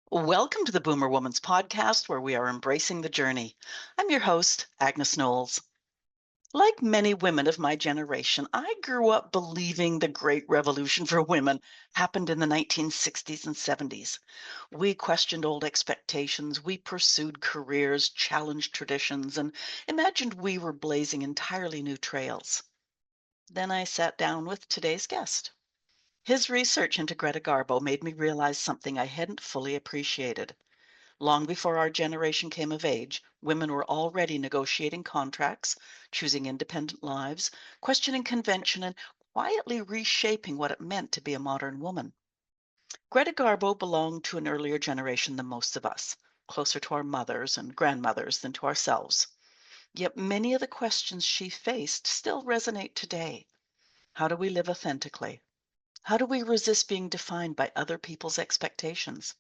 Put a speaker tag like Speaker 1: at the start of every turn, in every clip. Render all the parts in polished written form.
Speaker 1: Welcome to the Boomer Woman's podcast, where we are embracing the journey. I'm your host, Agnes Knowles. Like many women of my generation, I grew up believing the great revolution for women happened in the 1960s and 70s. We questioned old expectations, we pursued careers, challenged traditions, and imagined we were blazing entirely new trails. Then I sat down with today's guest. His research into Greta Garbo made me realize something I hadn't fully appreciated. Long before our generation came of age, women were already negotiating contracts, choosing independent lives, questioning convention, and quietly reshaping what it meant to be a modern woman. Greta Garbo belonged to an earlier generation than most of us, closer to our mothers and grandmothers than to ourselves. Yet many of the questions she faced still resonate today. How do we live authentically? How do we resist being defined by other people's expectations?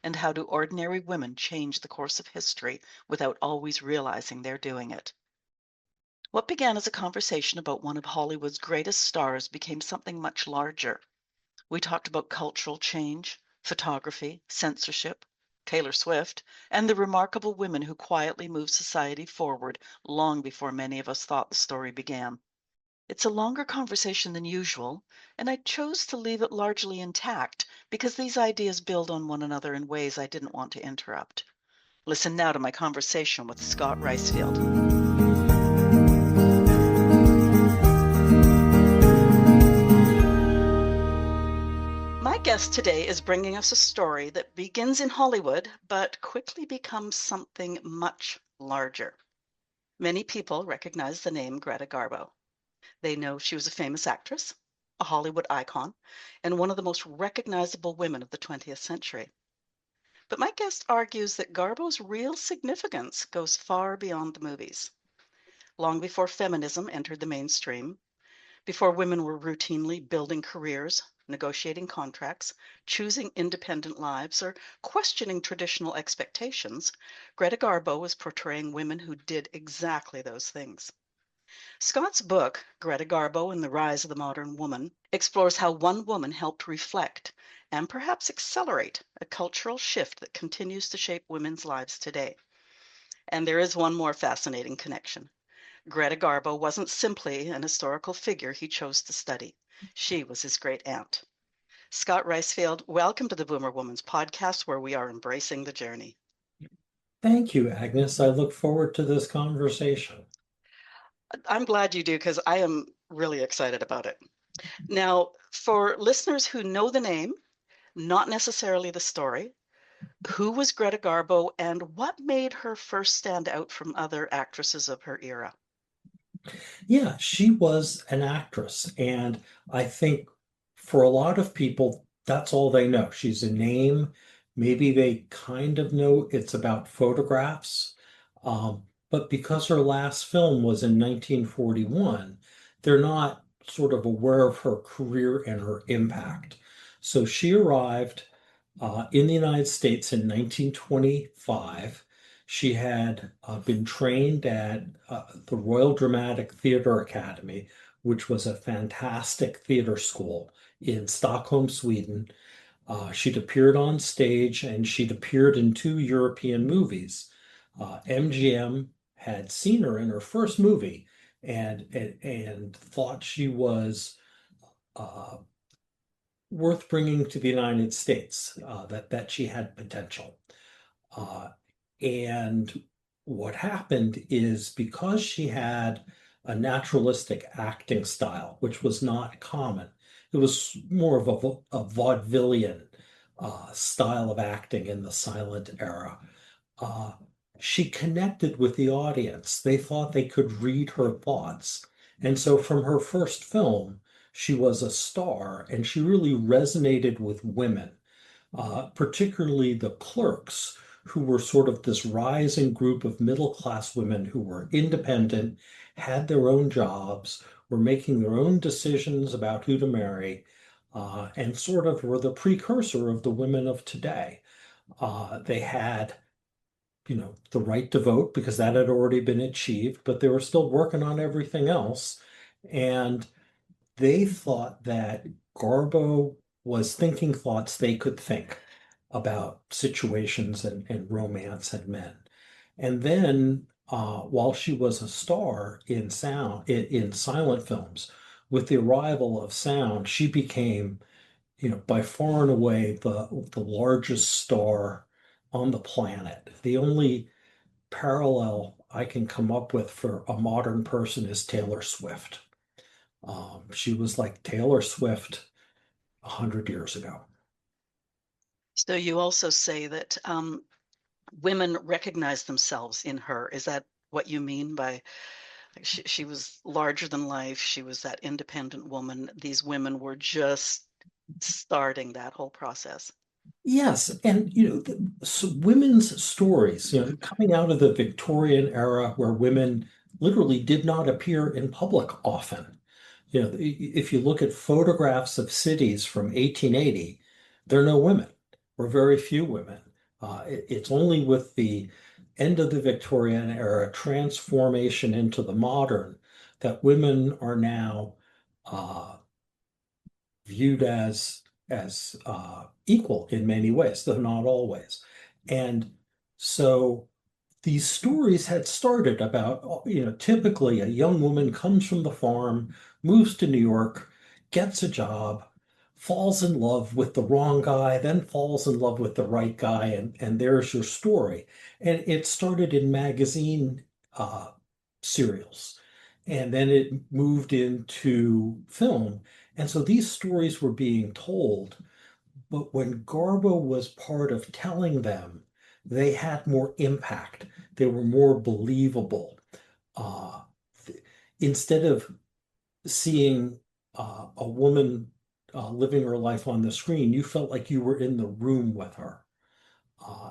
Speaker 1: And how do ordinary women change the course of history without always realizing they're doing it? What began as a conversation about one of Hollywood's greatest stars became something much larger. We talked about cultural change, photography, censorship, Taylor Swift, and the remarkable women who quietly moved society forward long before many of us thought the story began. It's a longer conversation than usual, and I chose to leave it largely intact because these ideas build on one another in ways I didn't want to interrupt. Listen now to my conversation with Scott Reisfield. My guest today is bringing us a story that begins in Hollywood but quickly becomes something much larger. Many people recognize the name Greta Garbo. They know she was a famous actress, a Hollywood icon, and one of the most recognizable women of the 20th century. But my guest argues that Garbo's real significance goes far beyond the movies. Long before feminism entered the mainstream, before women were routinely building careers, negotiating contracts, choosing independent lives, or questioning traditional expectations, Greta Garbo was portraying women who did exactly those things. Scott's book, Greta Garbo and the Rise of the Modern Woman, explores how one woman helped reflect and perhaps accelerate a cultural shift that continues to shape women's lives today. And there is one more fascinating connection. Greta Garbo wasn't simply an historical figure he chose to study. She was his great aunt. Scott Reisfield, welcome to the Boomer Woman's podcast, where we are embracing the journey.
Speaker 2: Thank you, Agnes. I look forward to this conversation.
Speaker 1: I'm glad you do because I am really excited about it. Now, for listeners who know the name, not necessarily the story, who was Greta Garbo and what made her first stand out from other actresses of her era?
Speaker 2: Yeah, she was an actress, and I think for a lot of people, that's all they know. She's a name. Maybe they kind of know it's about photographs, but because her last film was in 1941, they're not sort of aware of her career and her impact. So she arrived in the United States in 1925. She had been trained at the Royal Dramatic Theatre Academy, which was a fantastic theater school in Stockholm, Sweden. She'd appeared on stage and she'd appeared in two European movies. MGM had seen her in her first movie and thought she was uh, worth bringing to the United States, that she had potential. Uh, and what happened is because she had a naturalistic acting style, which was not common, it was more of a vaudevillian style of acting in the silent era. Uh, she connected with the audience. They thought they could read her thoughts. And so from her first film, she was a star and she really resonated with women, particularly the clerks, who were sort of this rising group of middle class women who were independent, had their own jobs, were making their own decisions about who to marry, and sort of were the precursor of the women of today. They had the right to vote because that had already been achieved, but they were still working on everything else. And they thought that Garbo was thinking thoughts they could think. about situations and romance and men. And then while she was a star in in silent films, with the arrival of sound, she became, by far and away the largest star on the planet. The only parallel I can come up with for a modern person is Taylor Swift. She was like Taylor Swift 100 years ago.
Speaker 1: So you also say that women recognize themselves in her. Is that what you mean by like, she was larger than life? She was that independent woman. These women were just starting that whole process.
Speaker 2: Yes, and so women's stories, coming out of the Victorian era where women literally did not appear in public often. If you look at photographs of cities from 1880, there are no women, or very few women. It's only with the end of the Victorian era transformation into the modern that women are now uh, viewed as equal in many ways, though not always. And so these stories had started about, typically a young woman comes from the farm, moves to New York, gets a job, falls in love with the wrong guy, then falls in love with the right guy, and there's your story. And it started in magazine serials, and then it moved into film. And so these stories were being told, but when Garbo was part of telling them, they had more impact. They were more believable. Uh, Instead of seeing a woman living her life on the screen, you felt like you were in the room with her.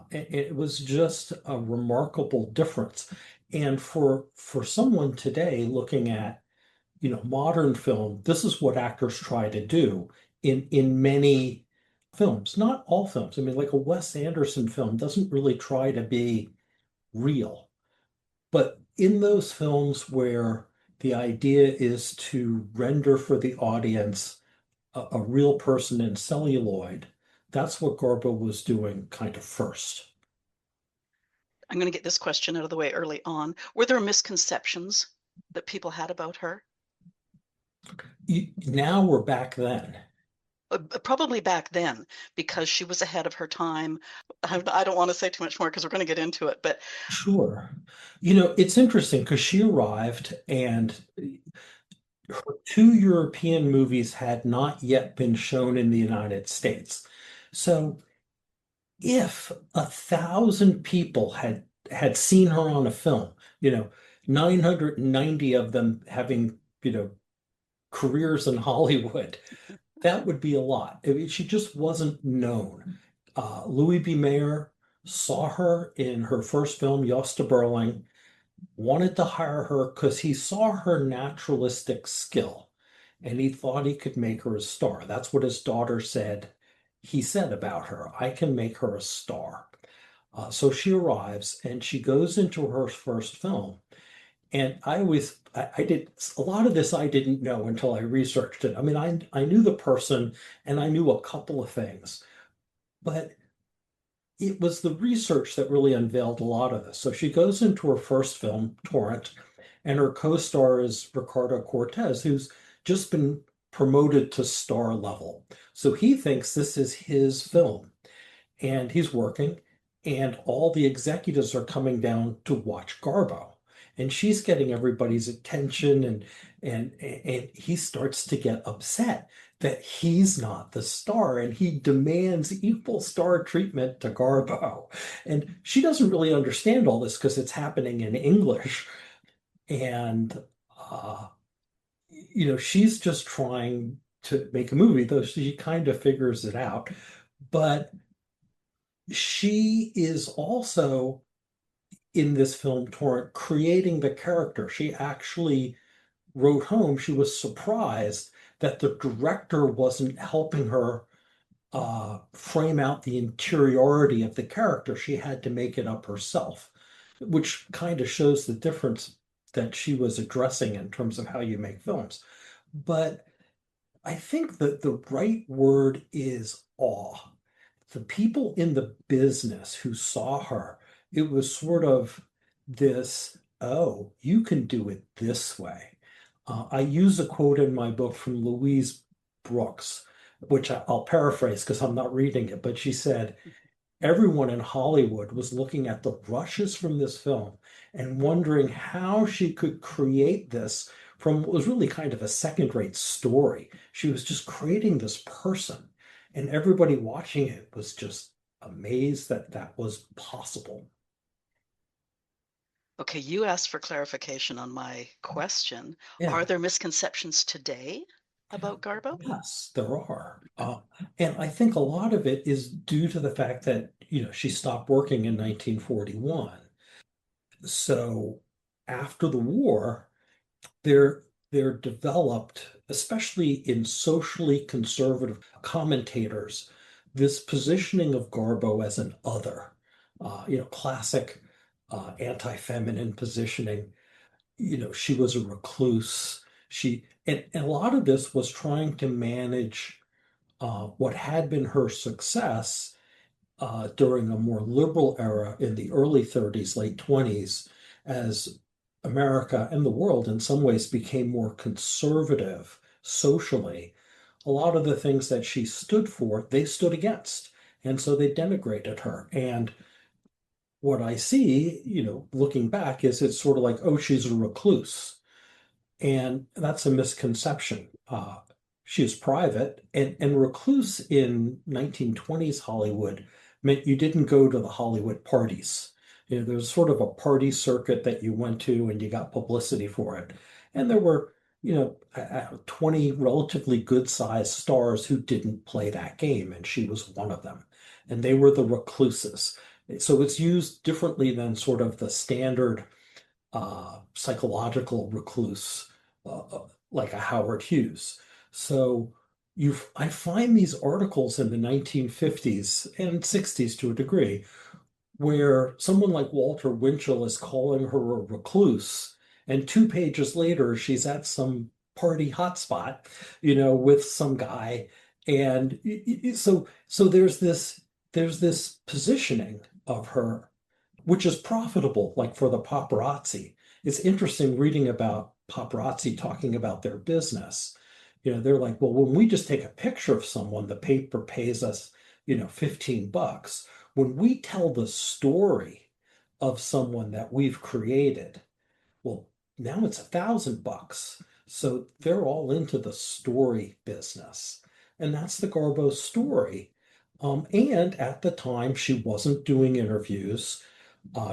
Speaker 2: It was just a remarkable difference. And for someone today looking at, modern film, this is what actors try to do in many films. Not all films. I mean, like a Wes Anderson film doesn't really try to be real. But in those films where the idea is to render for the audience a real person in celluloid, that's what Garbo was doing kind of first.
Speaker 1: I'm going to get this question out of the way early on. Were there misconceptions that people had about her?
Speaker 2: Now we're back then.
Speaker 1: Probably back then, because she was ahead of her time. I don't want to say too much more because we're going to get into it, but
Speaker 2: Sure. It's interesting because she arrived and her two European movies had not yet been shown in the United States. So if 1,000 people had seen her on a film, 990 of them having, careers in Hollywood, that would be a lot. I mean, she just wasn't known. Louis B. Mayer saw her in her first film, Josta Berling, wanted to hire her because he saw her naturalistic skill and he thought he could make her a star. That's what his daughter said. He said about her, I can make her a star. So she arrives and she goes into her first film. And I did a lot of this I didn't know until I researched it. I mean, I knew the person and I knew a couple of things, but it was the research that really unveiled a lot of this. So she goes into her first film, Torrent, and her co-star is Ricardo Cortez, who's just been promoted to star level. So he thinks this is his film and he's working, and all the executives are coming down to watch Garbo. And she's getting everybody's attention, and he starts to get upset that he's not the star, and he demands equal star treatment to Garbo. And she doesn't really understand all this because it's happening in English. And uh, she's just trying to make a movie, though she kind of figures it out. But she is also in this film Torrent creating the character. She actually wrote home she was surprised that the director wasn't helping her frame out the interiority of the character. She had to make it up herself, which kind of shows the difference that she was addressing in terms of how you make films. But I think that the right word is awe. the people in the business who saw her, it was sort of this, oh, you can do it this way. I use a quote in my book from Louise Brooks, which I'll paraphrase because I'm not reading it, but she said, everyone in Hollywood was looking at the rushes from this film and wondering how she could create this from what was really kind of a second-rate story. She was just creating this person, and everybody watching it was just amazed that that was possible.
Speaker 1: Okay, you asked for clarification on my question. Are
Speaker 2: Yeah,
Speaker 1: there misconceptions today about Garbo?
Speaker 2: yes, there are. And I think a lot of it is due to the fact that, she stopped working in 1941. So after the war, they're they're developed, especially in socially conservative commentators, this positioning of Garbo as an other, classic anti-feminine positioning. She was a recluse. And a lot of this was trying to manage what had been her success during a more liberal era in the early 30s, late 20s, as America and the world in some ways became more conservative socially. A lot of the things that she stood for, they stood against. And so they denigrated her. And what I see, looking back, is it's sort of like, oh, she's a recluse. And that's a misconception. She was private, and recluse in 1920s Hollywood meant you didn't go to the Hollywood parties. There was sort of a party circuit that you went to and you got publicity for it. And there were, 20 relatively good-sized stars who didn't play that game, and she was one of them. And they were the recluses. So it's used differently than sort of the standard psychological recluse, like a Howard Hughes. So I find these articles in the 1950s and 60s to a degree where someone like Walter Winchell is calling her a recluse, and 2 pages later she's at some party hotspot, with some guy, and so there's this positioning of her which is profitable, like for the paparazzi. It's interesting reading about paparazzi talking about their business. They're like, well, when we just take a picture of someone, the paper pays us, $15. When we tell the story of someone that we've created, well, now it's $1,000. So they're all into the story business. And that's the Garbo story. And at the time, she wasn't doing interviews.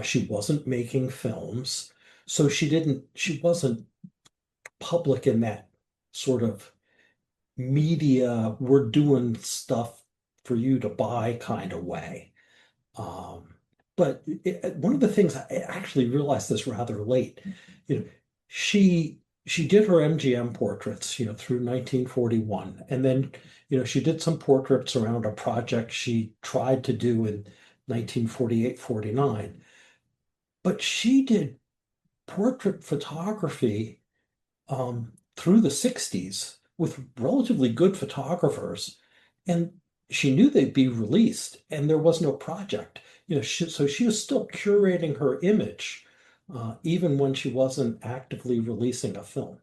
Speaker 2: She wasn't making films. So she wasn't public in that sort of media, we're doing stuff for you to buy kind of way. Um, but one of the things I actually realized this rather late, you know, she did her MGM portraits, through 1941, and then, she did some portraits around a project she tried to do in 1948, 49. But she did portrait photography through the 60s with relatively good photographers, and she knew they'd be released, and there was no project. So she was still curating her image, even when she wasn't actively releasing a film.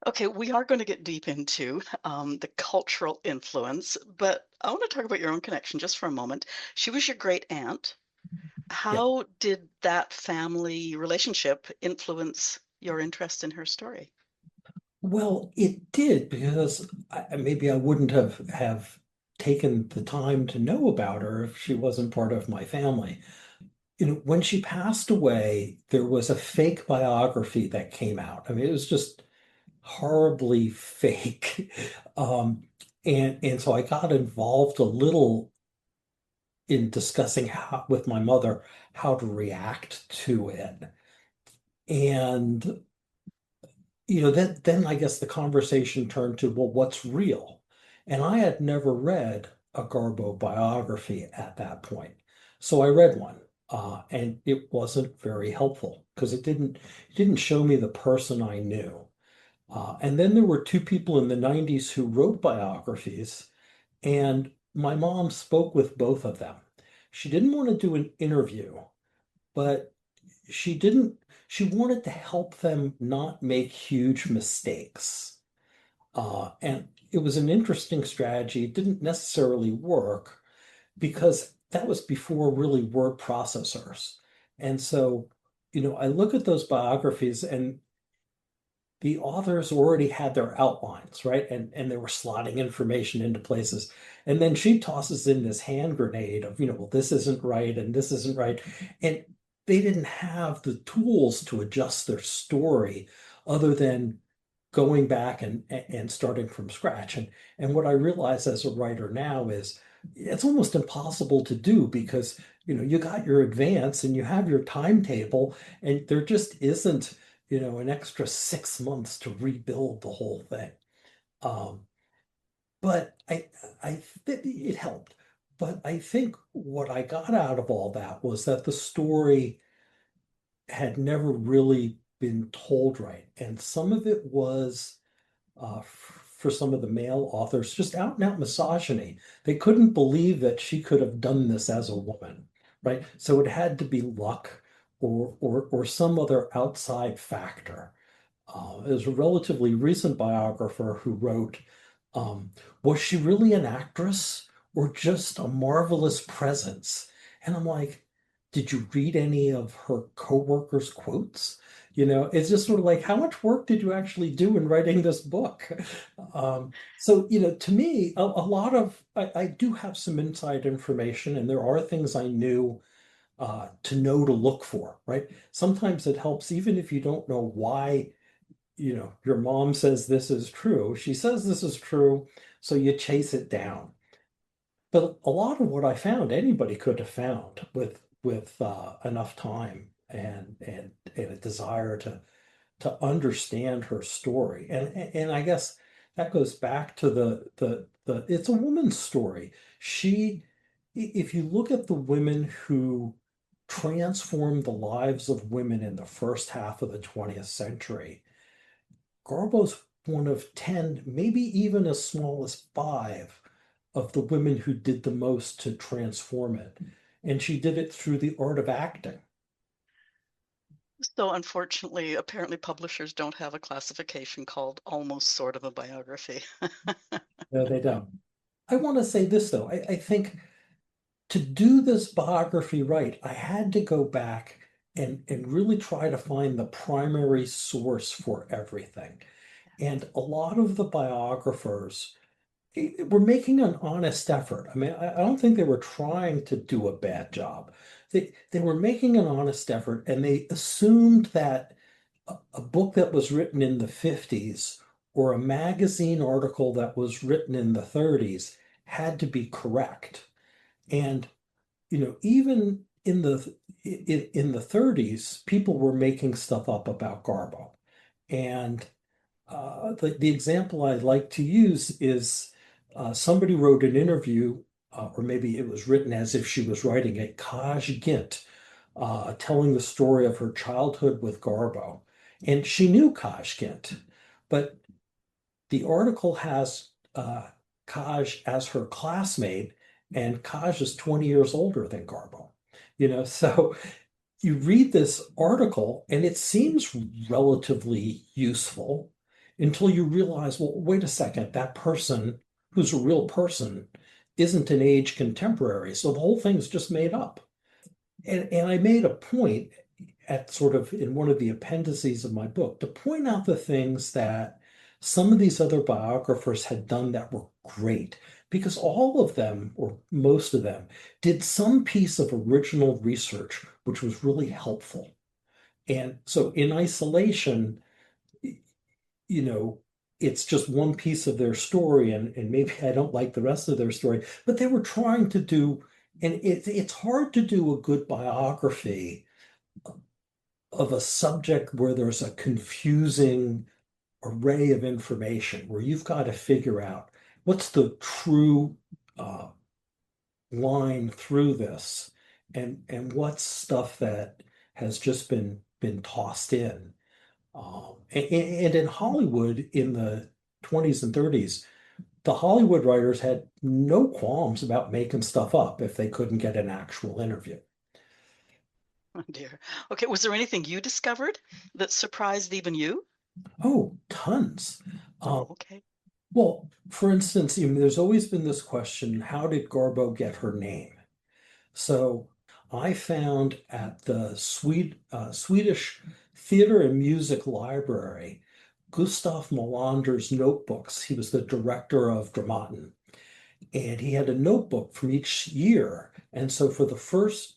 Speaker 1: Okay, we are going to get deep into the cultural influence, but I want to talk about your own connection just for a moment. She was your great aunt.
Speaker 2: Yeah.
Speaker 1: How did that family relationship influence your interest in her story?
Speaker 2: Well, it did because maybe I wouldn't have taken the time to know about her if she wasn't part of my family. When she passed away, there was a fake biography that came out. I mean, it was just horribly fake. And so I got involved a little in discussing with my mother how to react to it. And then I guess the conversation turned to, well, what's real? And I had never read a Garbo biography at that point. So I read one, and it wasn't very helpful because it didn't show me the person I knew. And then there were two people in the 90s who wrote biographies, and my mom spoke with both of them. She didn't want to do an interview, but she didn't, she wanted to help them not make huge mistakes. And it was an interesting strategy. It didn't necessarily work because that was before really word processors. And so, I look at those biographies and the authors already had their outlines, right? And they were slotting information into places. And then she tosses in this hand grenade of, well, this isn't right and this isn't right. And they didn't have the tools to adjust their story other than going back and starting from scratch. And what I realize as a writer now is it's almost impossible to do because you got your advance and you have your timetable, and there just isn't an extra 6 months to rebuild the whole thing. Um, but I think it helped. But I think what I got out of all that was that the story had never really been told right. And some of it was for some of the male authors, just out and out misogyny. They couldn't believe that she could have done this as a woman, right? So it had to be luck or some other outside factor. There's a relatively recent biographer who wrote, um, was she really an actress or just a marvelous presence? And I'm like, did you read any of her coworkers' quotes? It's just sort of like, how much work did you actually do in writing this book? So, to me, a lot of, I do have some inside information, and there are things I knew to know to look for, right? Sometimes it helps, even if you don't know why your mom says this is true. She says this is true, so you chase it down. But a lot of what I found, anybody could have found with enough time and a desire to understand her story. And I guess that goes back to the it's a woman's story. If you look at the women who transformed the lives of women in the first half of the 20th century, Garbo's one of 10, maybe even as small as five of the women who did the most to transform it. And she did it through the art of acting.
Speaker 1: So unfortunately, apparently publishers don't have a classification called almost sort of a biography.
Speaker 2: No, they don't. I want to say this, though. I think to do this biography right, I had to go back and really try to find the primary source for everything. And a lot of the biographers were making an honest effort. I mean, I don't think they were trying to do a bad job. They were making an honest effort, and they assumed that a book that was written in the 50s or a magazine article that was written in the 30s had to be correct. And even in the 30s, people were making stuff up about Garbo. And the example I like to use is somebody wrote an interview, or maybe it was written as if she was writing a Kaj Gint, telling the story of her childhood with Garbo. And she knew Kaj Gint, but the article has Kaj as her classmate, and Kaj is 20 years older than Garbo. So you read this article and it seems relatively useful until you realize, well, wait a second, that person who's a real person isn't an age contemporary. So the whole thing's just made up. And I made a point at sort of in one of the appendices of my book to point out the things that some of these other biographers had done that were great because all of them, or most of them, did some piece of original research which was really helpful. And so in isolation, you know, it's just one piece of their story, and maybe I don't like the rest of their story, but they were trying to do, and it's hard to do a good biography of a subject where there's a confusing array of information, where you've got to figure out what's the true uh, line through this, and what's stuff that has just been tossed in. And in Hollywood in the 20s and 30s, the Hollywood writers had no qualms about making stuff up if they couldn't get an actual interview.
Speaker 1: Oh dear. Okay, was there anything you discovered that surprised even you?
Speaker 2: Oh, tons.
Speaker 1: Oh,
Speaker 2: Um,
Speaker 1: okay.
Speaker 2: well, for instance, there's always been this question, how did Garbo get her name? So I found at the Swedish Theater and Music Library, Gustav Molander's notebooks. He was the director of Dramaten, and he had a notebook from each year. And so for the first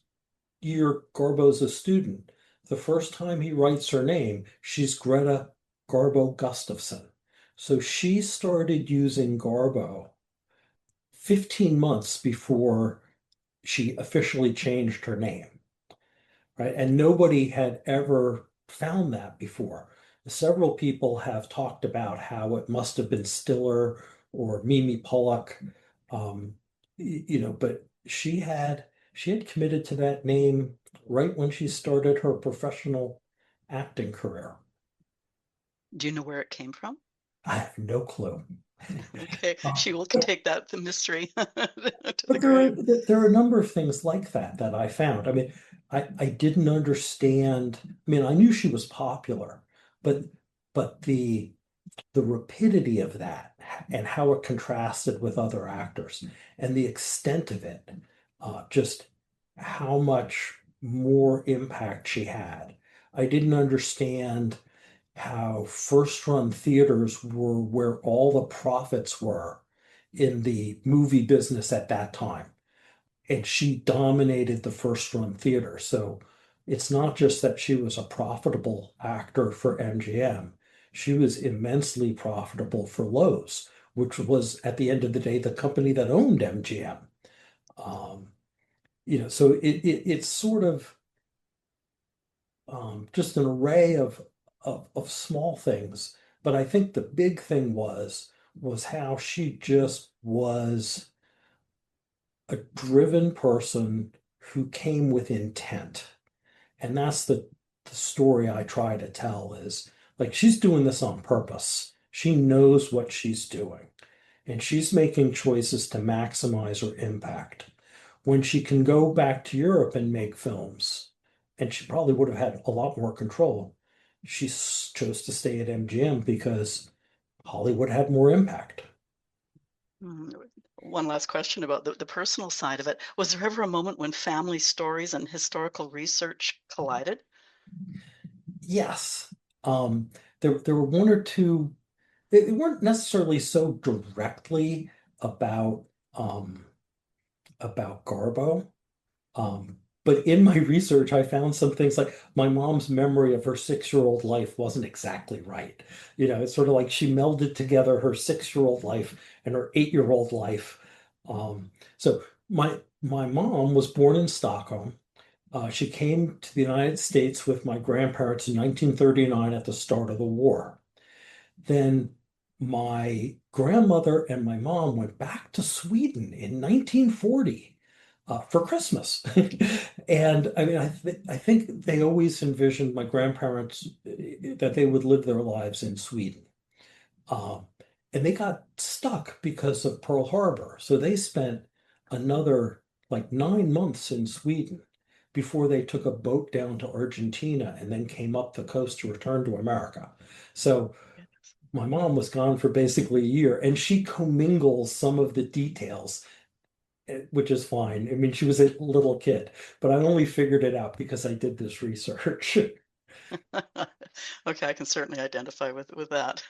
Speaker 2: year Garbo's a student, the first time he writes her name, she's Greta Garbo Gustafson. So she started using Garbo 15 months before she officially changed her name, right? And nobody had ever found that before. Several people have talked about how it must have been Stiller or Mimi Pollock, um, but she had committed to that name right when she started her professional acting career.
Speaker 1: Do you know where it came from?
Speaker 2: I have no clue.
Speaker 1: Okay,
Speaker 2: Uh,
Speaker 1: she will
Speaker 2: but
Speaker 1: take that the mystery to the
Speaker 2: But there are
Speaker 1: grave.
Speaker 2: there are a number of things like that I found. I mean, I didn't understand. I mean, I knew she was popular, but but the rapidity of that and how it contrasted with other actors and the extent of it, just how much more impact she had. I didn't understand how first run theaters were where all the profits were in the movie business at that time. And she dominated the first run theater. So it's not just that she was a profitable actor for MGM, she was immensely profitable for Lowe's, which was at the end of the day the company that owned MGM. Um, so it's sort of just an array of small things. But I think the big thing was how she just was a driven person who came with intent. And that's the story I try to tell is like she's doing this on purpose. She knows what she's doing, and she's making choices to maximize her impact. When she can go back to Europe and make films, and she probably would have had a lot more control, she chose to stay at MGM because Hollywood had more impact.
Speaker 1: Mm, one last question about the personal side of it. Was there ever a moment when family stories and historical research collided?
Speaker 2: Yes. There were one or two, they weren't necessarily so directly about um, about Garbo. But in my research, I found some things like my mom's memory of her 6-year-old life wasn't exactly right. It's sort of like she melded together her 6-year-old life and her 8-year-old life. So my mom was born in Stockholm. She came to the United States with my grandparents in 1939 at the start of the war. Then my grandmother and my mom went back to Sweden in 1940 for Christmas. And I mean, I think they always envisioned my grandparents that they would live their lives in Sweden. Um, and they got stuck because of Pearl Harbor. So they spent another like 9 months in Sweden before they took a boat down to Argentina and then came up the coast to return to America. So
Speaker 1: Goodness.
Speaker 2: my mom was gone for basically a year, and she commingles some of the details, which is fine. I mean, she was a little kid, but I only figured it out because I did this research.
Speaker 1: Okay, I can certainly identify with that.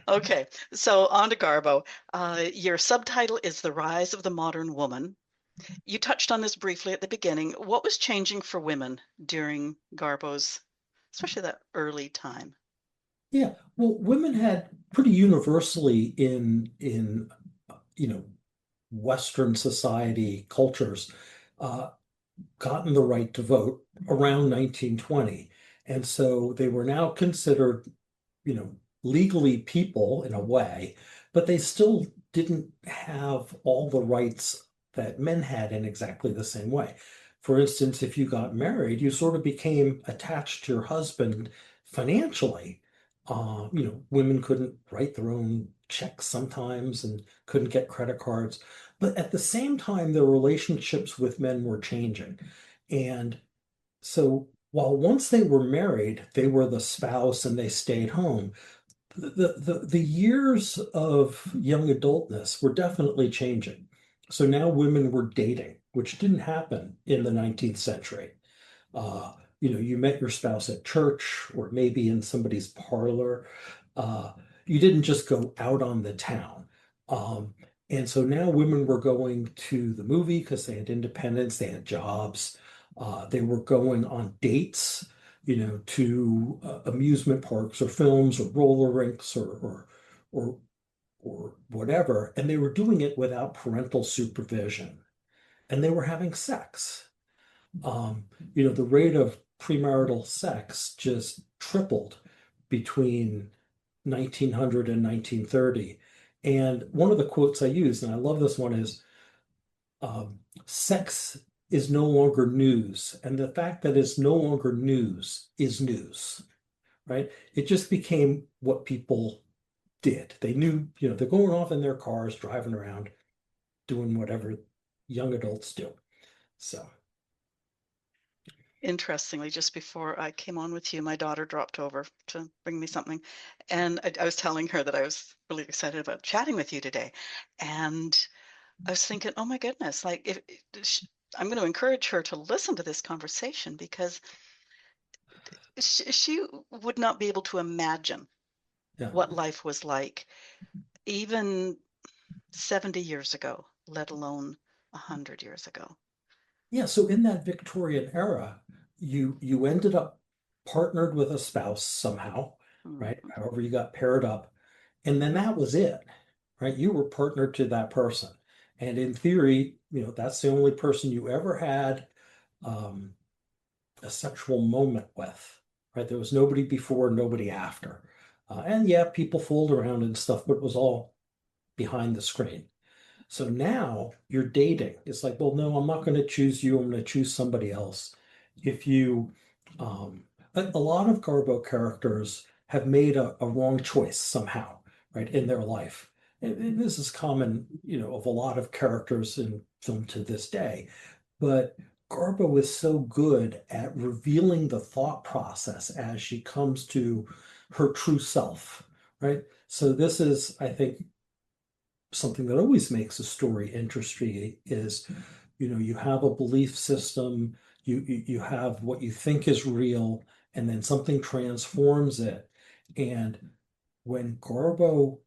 Speaker 1: Okay, so on to Garbo. Your subtitle is The Rise of the Modern Woman. You touched on this briefly at the beginning. What was changing for women during Garbo's, especially that early time?
Speaker 2: Yeah, well, women had pretty universally in you know Western society cultures uh, gotten the right to vote around 1920, and so they were now considered you know, legally people in a way, but they still didn't have all the rights that men had in exactly the same way. For instance, if you got married, you sort of became attached to your husband financially. Women couldn't write their own checks sometimes and couldn't get credit cards. But at the same time, their relationships with men were changing. And so while once they were married, they were the spouse and they stayed home, the years of young adultness were definitely changing. So now women were dating, which didn't happen in the 19th century. Uh, you met your spouse at church or maybe in somebody's parlor. Uh, you didn't just go out on the town. Um, and so now women were going to the movie because they had independence, they had jobs, they were going on dates, to amusement parks or films or roller rinks or or whatever, and they were doing it without parental supervision, and they were having sex. Um, the rate of premarital sex just tripled between 1900 and 1930. And one of the quotes I use, and I love this one, is sex is no longer news. And the fact that it's no longer news is news, right? It just became what people did. They knew, they're going off in their cars, driving around, doing whatever young adults do. So.
Speaker 1: Interestingly, just before I came on with you, my daughter dropped over to bring me something. And I was telling her that I was really excited about chatting with you today. And I was thinking, oh my goodness, like I'm going to encourage her to listen to this conversation because she would not be able to imagine
Speaker 2: Yeah.
Speaker 1: what life was like even 70 years ago, let alone 100 years ago.
Speaker 2: Yeah, so in that Victorian era, you ended up partnered with a spouse somehow, right?
Speaker 1: Mhm.
Speaker 2: However you got paired up, and then that was it, right? You were partnered to that person. And in theory, that's the only person you ever had um, a sexual moment with, right? There was nobody before, nobody after. And yeah, people fooled around and stuff, but it was all behind the screen. So now you're dating. It's like, well, no, I'm not going to choose you. I'm going to choose somebody else. If you, a lot of Garbo characters have made a wrong choice somehow, right, in their life. And this is common, of a lot of characters in film to this day. But Garbo is so good at revealing the thought process as she comes to her true self, right? So this is, I think, something that always makes a story interesting is, you have a belief system, you have what you think is real, and then something transforms it. And when Garbo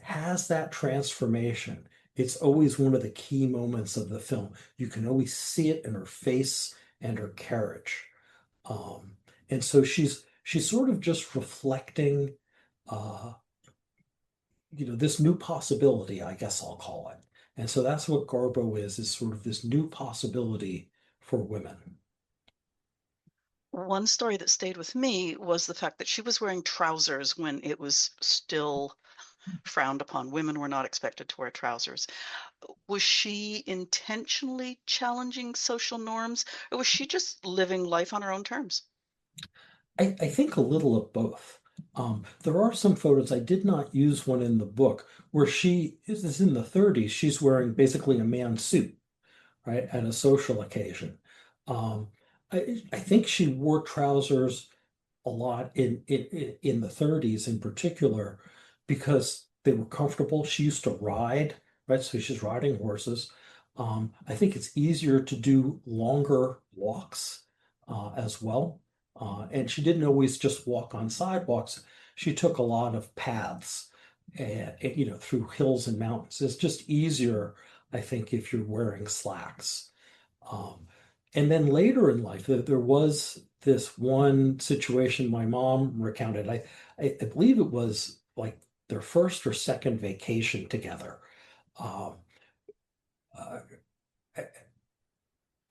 Speaker 2: has that transformation, it's always one of the key moments of the film. You can always see it in her face and her carriage. Um, and so she's sort of just reflecting uh, this new possibility, I guess I'll call it. And so that's what Garbo is sort of this new possibility for women.
Speaker 1: One story that stayed with me was the fact that she was wearing trousers when it was still frowned upon. Women were not expected to wear trousers. Was she intentionally challenging social norms, or was she just living life on her own terms?
Speaker 2: I think a little of both. There are some photos, I did not use one in the book, where she is in the 30s. She's wearing basically a man's suit, right, at a social occasion. Um, I think she wore trousers a lot in the 30s in particular because they were comfortable. She used to ride, right? So she's riding horses. I think it's easier to do longer walks as well. And she didn't always just walk on sidewalks. She took a lot of paths and through hills and mountains. It's just easier, I think, if you're wearing slacks. Um, and then later in life, there was this one situation my mom recounted. I believe it was like their first or second vacation together. Um, uh, I,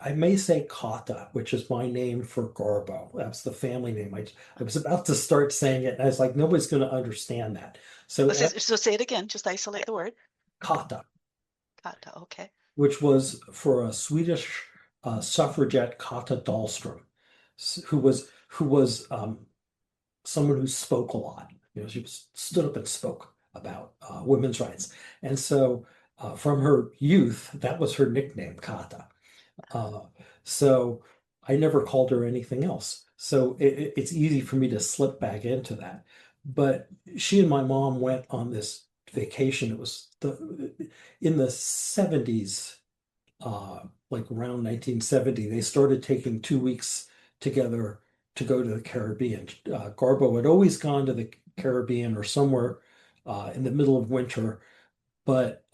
Speaker 2: I may say Kata, which is my name for Garbo. That's the family name. I was about to start saying it, and I was like, nobody's going to understand that. So
Speaker 1: So say it again, just isolate the word.
Speaker 2: Kata,
Speaker 1: Kata, okay.
Speaker 2: which was for a Swedish suffragette, Kata Dahlström, who was someone who spoke a lot. She stood up and spoke about women's rights. And so from her youth, that was her nickname, Kata. Uh, so I never called her anything else. So it's easy for me to slip back into that. But she and my mom went on this vacation. It was in the 70s, like around 1970, they started taking 2 weeks together to go to the Caribbean. Garbo had always gone to the Caribbean or somewhere in the middle of winter, but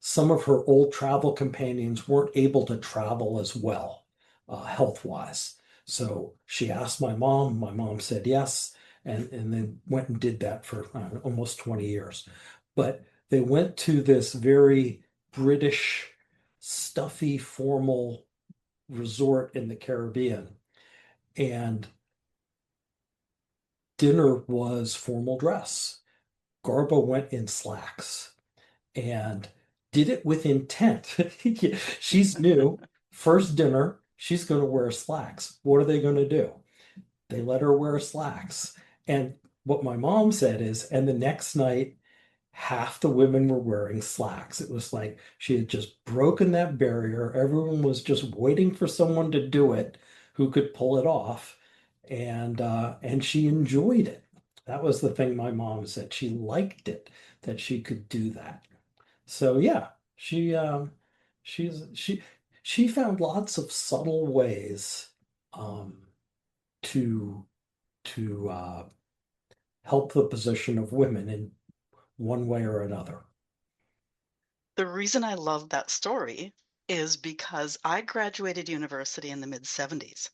Speaker 2: some of her old travel companions weren't able to travel as well, health-wise. So she asked my mom said yes, and then went and did that for almost 20 years. But they went to this very British, stuffy, formal resort in the Caribbean, and dinner was formal dress. Garbo went in slacks and did it with intent. She's new. First dinner, she's going to wear slacks. What are they going to do? They let her wear slacks. And what my mom said is, and the next night, half the women were wearing slacks. It was like she had just broken that barrier. Everyone was just waiting for someone to do it who could pull it off. And she enjoyed it. That was the thing my mom said. She liked it that she could do that. So yeah, she's she found lots of subtle ways um, to to help the position of women in one way or another.
Speaker 1: The reason I love that story is because I graduated university in the mid 70s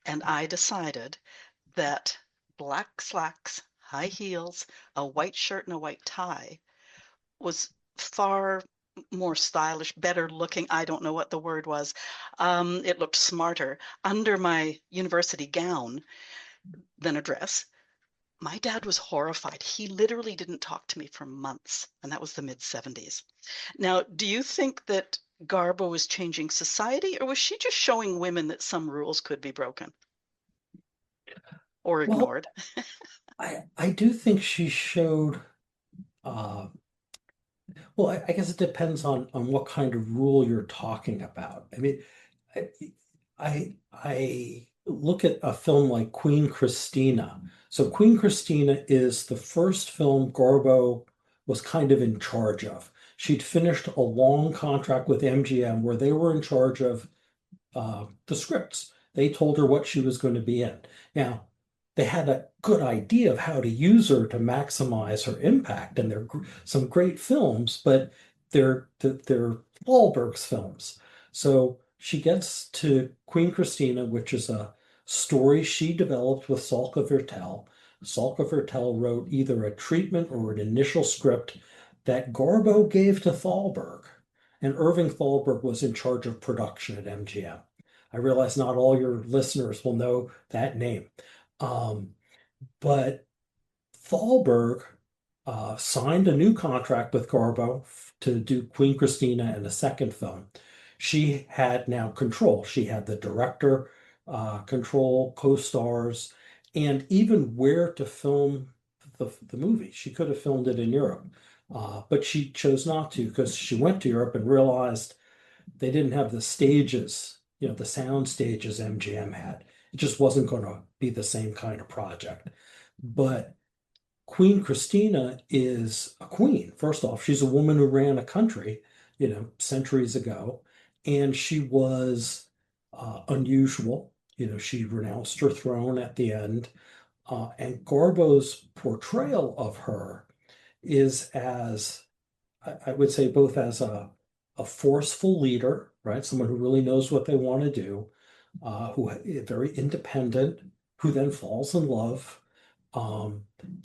Speaker 1: and I decided that black slacks, high heels, a white shirt, and a white tie was far more stylish, better looking. I don't know what the word was. It looked smarter under my university gown than a dress. My dad was horrified. He literally didn't talk to me for months, and that was the mid 70s. Now, do you think that Garbo was changing society, or was she just showing women that some rules could be broken or
Speaker 2: Well,
Speaker 1: ignored?
Speaker 2: I do think she showed uh, well, I guess it depends on what kind of rule you're talking about. I mean, I I look at a film like Queen Christina. So Queen Christina is the first film Garbo was kind of in charge of. She'd finished a long contract with MGM where they were in charge of the scripts. They told her what she was going to be in. Now, they had a good idea of how to use her to maximize her impact, and they're some great films, but they're Wahlberg's films. So she gets to Queen Christina, which is a story she developed with Salka Vertel. Salka Vertel wrote either a treatment or an initial script that Garbo gave to Thalberg, and Irving Thalberg was in charge of production at MGM. I realize not all your listeners will know that name. Um, but Thalberg signed a new contract with Garbo to do Queen Christina and a second film. She had now control. She had the director control, co-stars, and even where to film the movie. She could have filmed it in Europe, but she chose not to because she went to Europe and realized they didn't have the stages, the sound stages MGM had. It just wasn't going to be the same kind of project. But Queen Christina is a queen. First off, she's a woman who ran a country, centuries ago, and she was unusual. She renounced her throne at the end. And Garbo's portrayal of her is as I would say both as a forceful leader, right? Someone who really knows what they want to do, who is very independent, who then falls in love, um,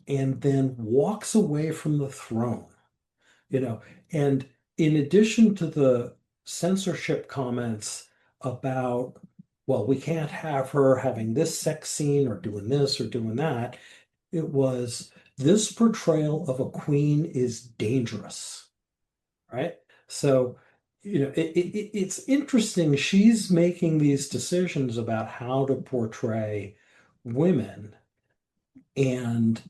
Speaker 2: and then walks away from the throne, you know. And in addition to the censorship comments about, well, we can't have her having this sex scene or doing this or doing that, it was this portrayal of a queen is dangerous, right? So, it's interesting. She's making these decisions about how to portray women, and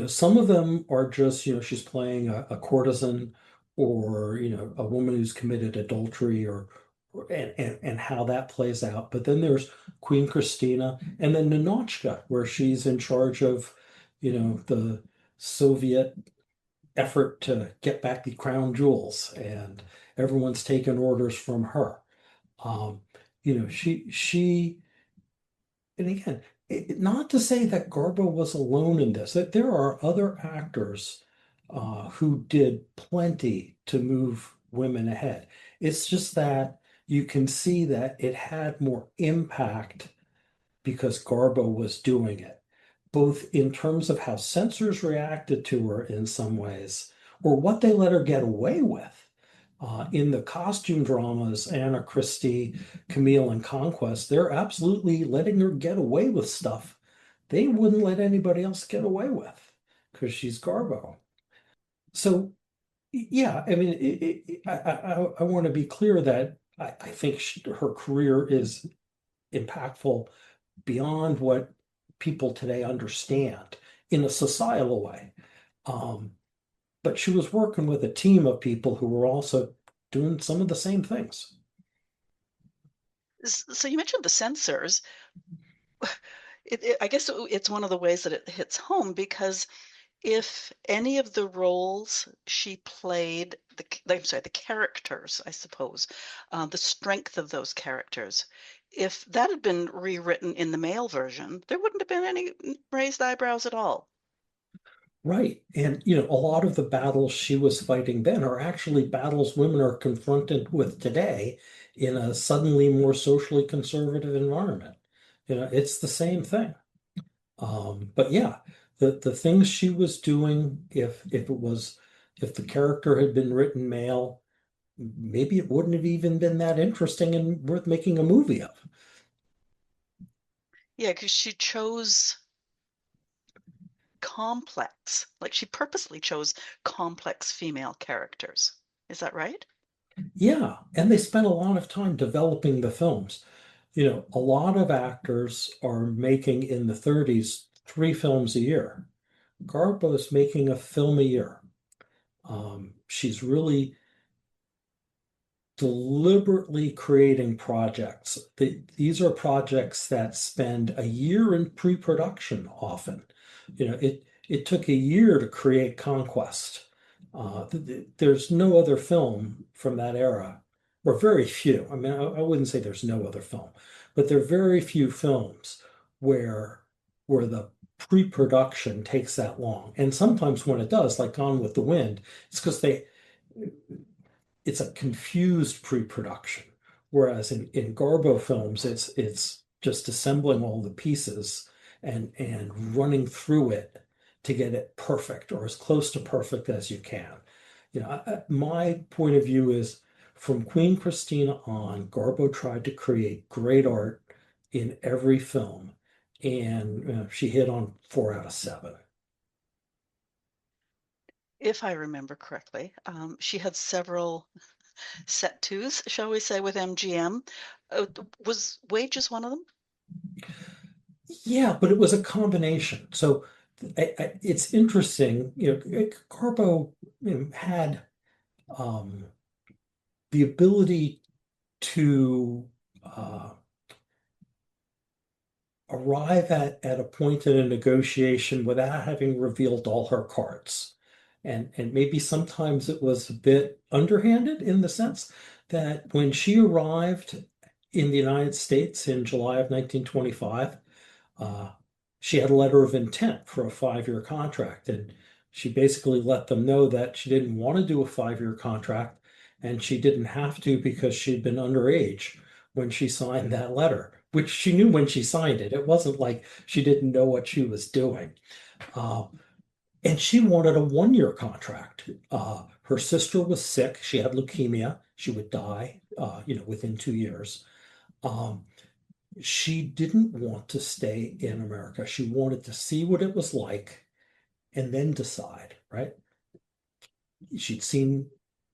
Speaker 2: Some of them are just, she's playing a courtesan or, a woman who's committed adultery and how that plays out. But then there's Queen Christina and then Ninotchka, where she's in charge of, the Soviet effort to get back the crown jewels and everyone's taking orders from her. Um, she and again, not to say that Garbo was alone in this, that there are other actors who did plenty to move women ahead. It's just that you can see that it had more impact because Garbo was doing it, both in terms of how censors reacted to her in some ways, or what they let her get away with. In the costume dramas, Anna Christie, Camille, and Conquest, they're absolutely letting her get away with stuff they wouldn't let anybody else get away with because she's Garbo. So, yeah, I mean, I want to be clear that I think her career is impactful beyond what people today understand in a societal way. Um, but she was working with a team of people who were also doing some of the same things.
Speaker 1: So you mentioned the censors. I guess it's one of the ways that it hits home because if any of the roles she played, I'm sorry, the characters, I suppose, the strength of those characters, if that had been rewritten in the male version, there wouldn't have been any raised eyebrows at all.
Speaker 2: Right. And, a lot of the battles she was fighting then are actually battles women are confronted with today in a suddenly more socially conservative environment. It's the same thing. But yeah, the things she was doing, if the character had been written male, maybe it wouldn't have even been that interesting and worth making a movie of.
Speaker 1: Yeah, because she chose complex, like she purposely chose complex female characters. Is that right?
Speaker 2: Yeah, and they spent a lot of time developing the films. A lot of actors are making in the 30s 3 films a year. Garbo's making a film a year. She's really deliberately creating projects. These are projects that spend a year in pre-production often. It took a year to create Conquest. There's no other film from that era, or very few. I mean, I wouldn't say there's no other film, but there are very few films where the pre-production takes that long. And sometimes when it does, like Gone with the Wind, it's because it's a confused pre-production. Whereas in Garbo films, it's just assembling all the pieces and running through it to get it perfect or as close to perfect as you can. My point of view is from Queen Christina on, Garbo tried to create great art in every film, and she hit on 4 out of 7.
Speaker 1: If I remember correctly, she had several set twos, shall we say, with MGM. Was Wages one of them?
Speaker 2: Yeah, but it was a combination. So it's interesting. Carbo, had um, the ability to arrive at a point in a negotiation without having revealed all her cards. And maybe sometimes it was a bit underhanded in the sense that when she arrived in the United States in July of 1925, uh, she had a letter of intent for a 5-year contract. And she basically let them know that she didn't want to do a 5-year contract and she didn't have to because she'd been underage when she signed that letter, which she knew when she signed it. It wasn't like she didn't know what she was doing. Uh, and she wanted a 1-year contract. Her sister was sick. She had leukemia. She would die, within 2 years. Um, she didn't want to stay in America. She wanted to see what it was like and then decide, right? She'd seen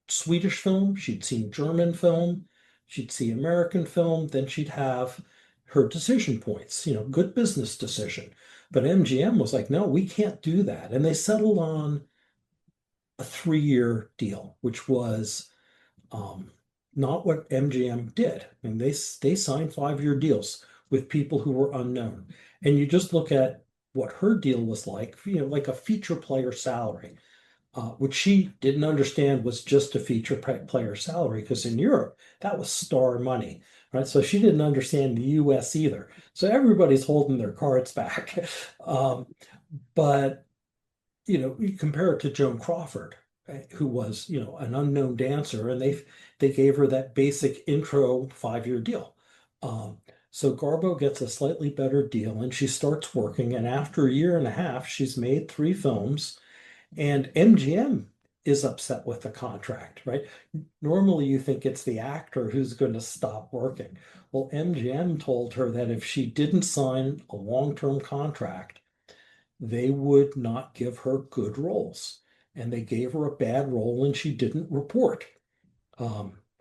Speaker 2: Swedish film, she'd seen German film, she'd see American film, then she'd have her decision points, good business decision. But MGM was like, no, we can't do that. And they settled on a 3-year deal, which was um, not what MGM did. I mean, they signed 5-year deals with people who were unknown. And you just look at what her deal was like, like a feature player salary, which she didn't understand was just a feature player salary, because in Europe, that was star money, right? So she didn't understand the US either. So everybody's holding their cards back. Um, but you compare it to Joan Crawford, right, who was, an unknown dancer, and they gave her that basic intro 5-year deal. Um, so Garbo gets a slightly better deal, and she starts working. And after a year and a half, she's made 3 films, and MGM is upset with the contract, right? Normally, you think it's the actor who's going to stop working. Well, MGM told her that if she didn't sign a long-term contract, they would not give her good roles. And they gave her a bad role and she didn't report.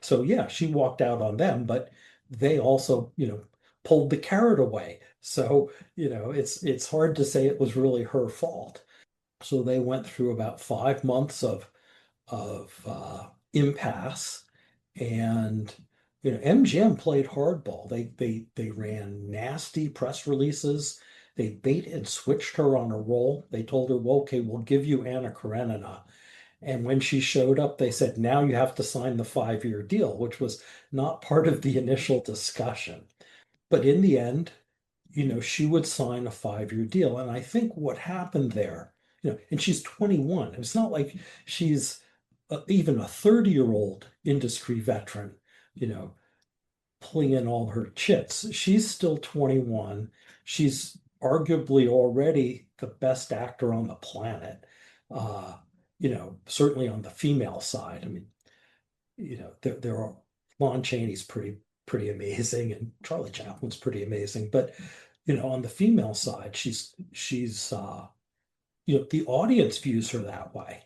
Speaker 2: So yeah, she walked out on them, but they also, pulled the carrot away. So, it's hard to say it was really her fault. So they went through about 5 months of impasse, and MGM played hardball. They ran nasty press releases. They bait and switched her on a role. They told her, well, okay, we'll give you Anna Karenina. And when she showed up, they said, now you have to sign the 5-year deal, which was not part of the initial discussion. But in the end, she would sign a 5-year deal. And I think what happened there, and she's 21. It's not like she's even a 30-year-old industry veteran, you know, pulling in all her chits. She's still 21. She's arguably already the best actor on the planet. Uh, certainly on the female side. I mean, there are Lon Chaney's pretty amazing, and Charlie Chaplin's pretty amazing. But on the female side, she's the audience views her that way,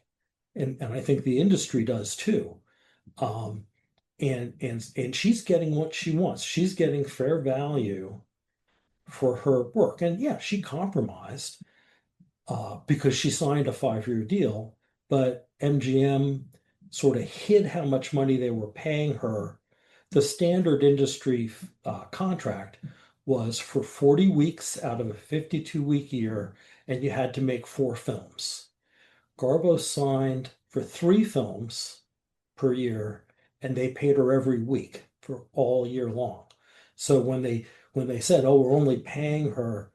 Speaker 2: and I think the industry does too. Um, and she's getting what she wants. She's getting fair value for her work. And yeah, she compromised because she signed a 5-year deal, but MGM sort of hid how much money they were paying her. The standard industry contract was for 40 weeks out of a 52-week year, and you had to make 4 films. Garbo signed for 3 films per year, and they paid her every week for all year long. So when they said, "Oh, we're only paying her,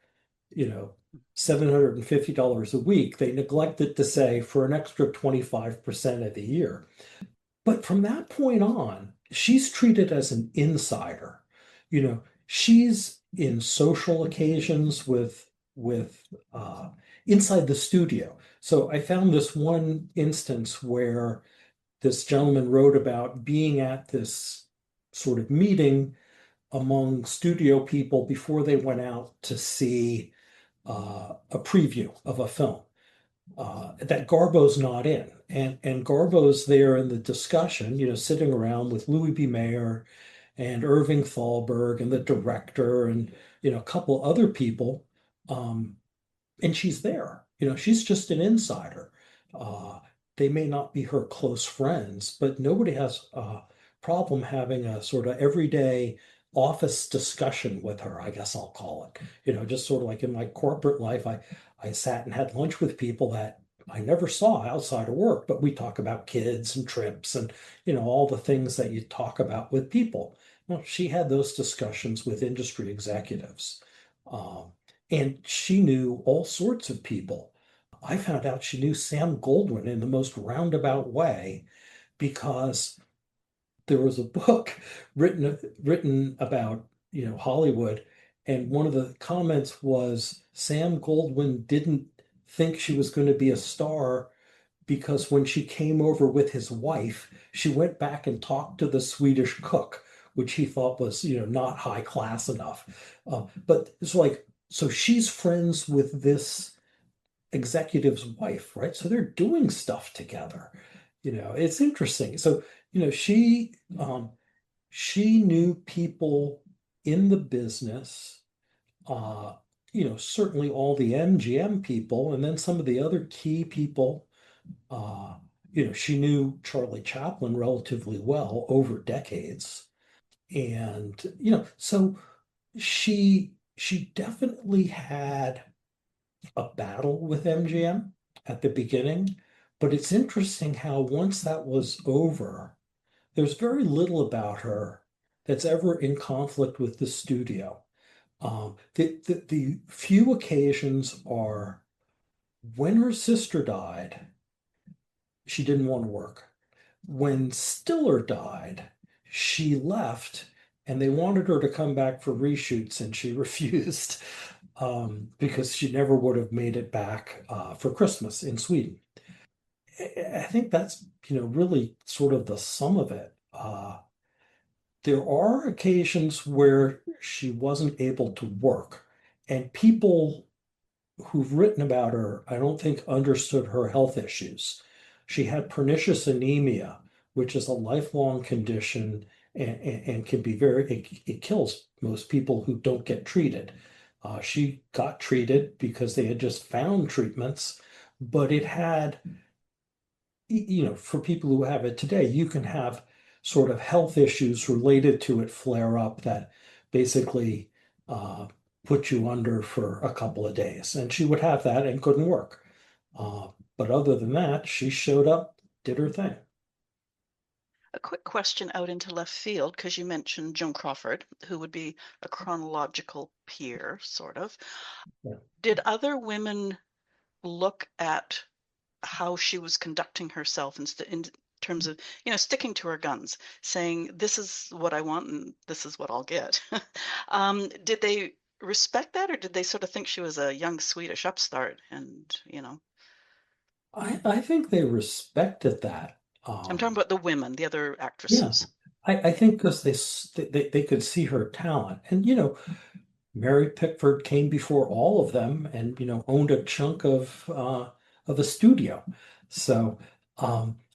Speaker 2: you know, $750 a week," they neglected to say for an extra 25% of the year. But from that point on, she's treated as an insider. She's in social occasions with inside the studio. So I found this one instance where this gentleman wrote about being at this sort of meeting among studio people before they went out to see a preview of a film that Garbo's not in. And Garbo's there in the discussion, sitting around with Louis B. Mayer and Irving Thalberg and the director and, a couple other people. Um, and she's there. She's just an insider. Uh, they may not be her close friends, but nobody has a problem having a sort of everyday office discussion with her, I guess I'll call it. Just sort of like in my corporate life, I sat and had lunch with people that I never saw outside of work, but we talk about kids and trips and, all the things that you talk about with people. Well, she had those discussions with industry executives. Um, and she knew all sorts of people. I found out she knew Sam Goldwyn in the most roundabout way because there was a book written about, Hollywood, and one of the comments was Sam Goldwyn didn't think she was going to be a star because when she came over with his wife, she went back and talked to the Swedish cook, which he thought was, not high class enough. But it's like, so she's friends with this executive's wife, right? So they're doing stuff together. It's interesting. So, she knew people in the business. Uh, certainly all the MGM people, and then some of the other key people. Uh, she knew Charlie Chaplin relatively well over decades. And, so she definitely had a battle with MGM at the beginning. But it's interesting how once that was over, there's very little about her that's ever in conflict with the studio. The few occasions are when her sister died, she didn't want to work. When Stiller died, she left and they wanted her to come back for reshoots and she refused because she never would have made it back for Christmas in Sweden. I think that's, really sort of the sum of it. There are occasions where she wasn't able to work, and people who've written about her, I don't think understood her health issues. She had pernicious anemia, which is a lifelong condition and can be it kills most people who don't get treated. She got treated because they had just found treatments, but it had, for people who have it today, you can have sort of health issues related to it flare up that basically uh, put you under for a couple of days. And she would have that and couldn't work. But other than that, she showed up, did her thing.
Speaker 1: A quick question out into left field, because you mentioned Joan Crawford, who would be a chronological peer, sort of.
Speaker 2: Yeah.
Speaker 1: Did other women look at how she was conducting herself in terms of, sticking to her guns, saying, this is what I want and this is what I'll get? Did they respect that, or did they sort of think she was a young Swedish upstart? And,
Speaker 2: I think they respected that.
Speaker 1: I'm talking about the women, the other
Speaker 2: Yeah,
Speaker 1: actresses.
Speaker 2: I think because they could see her talent. And, Mary Pickford came before all of them and, owned a chunk of a studio. So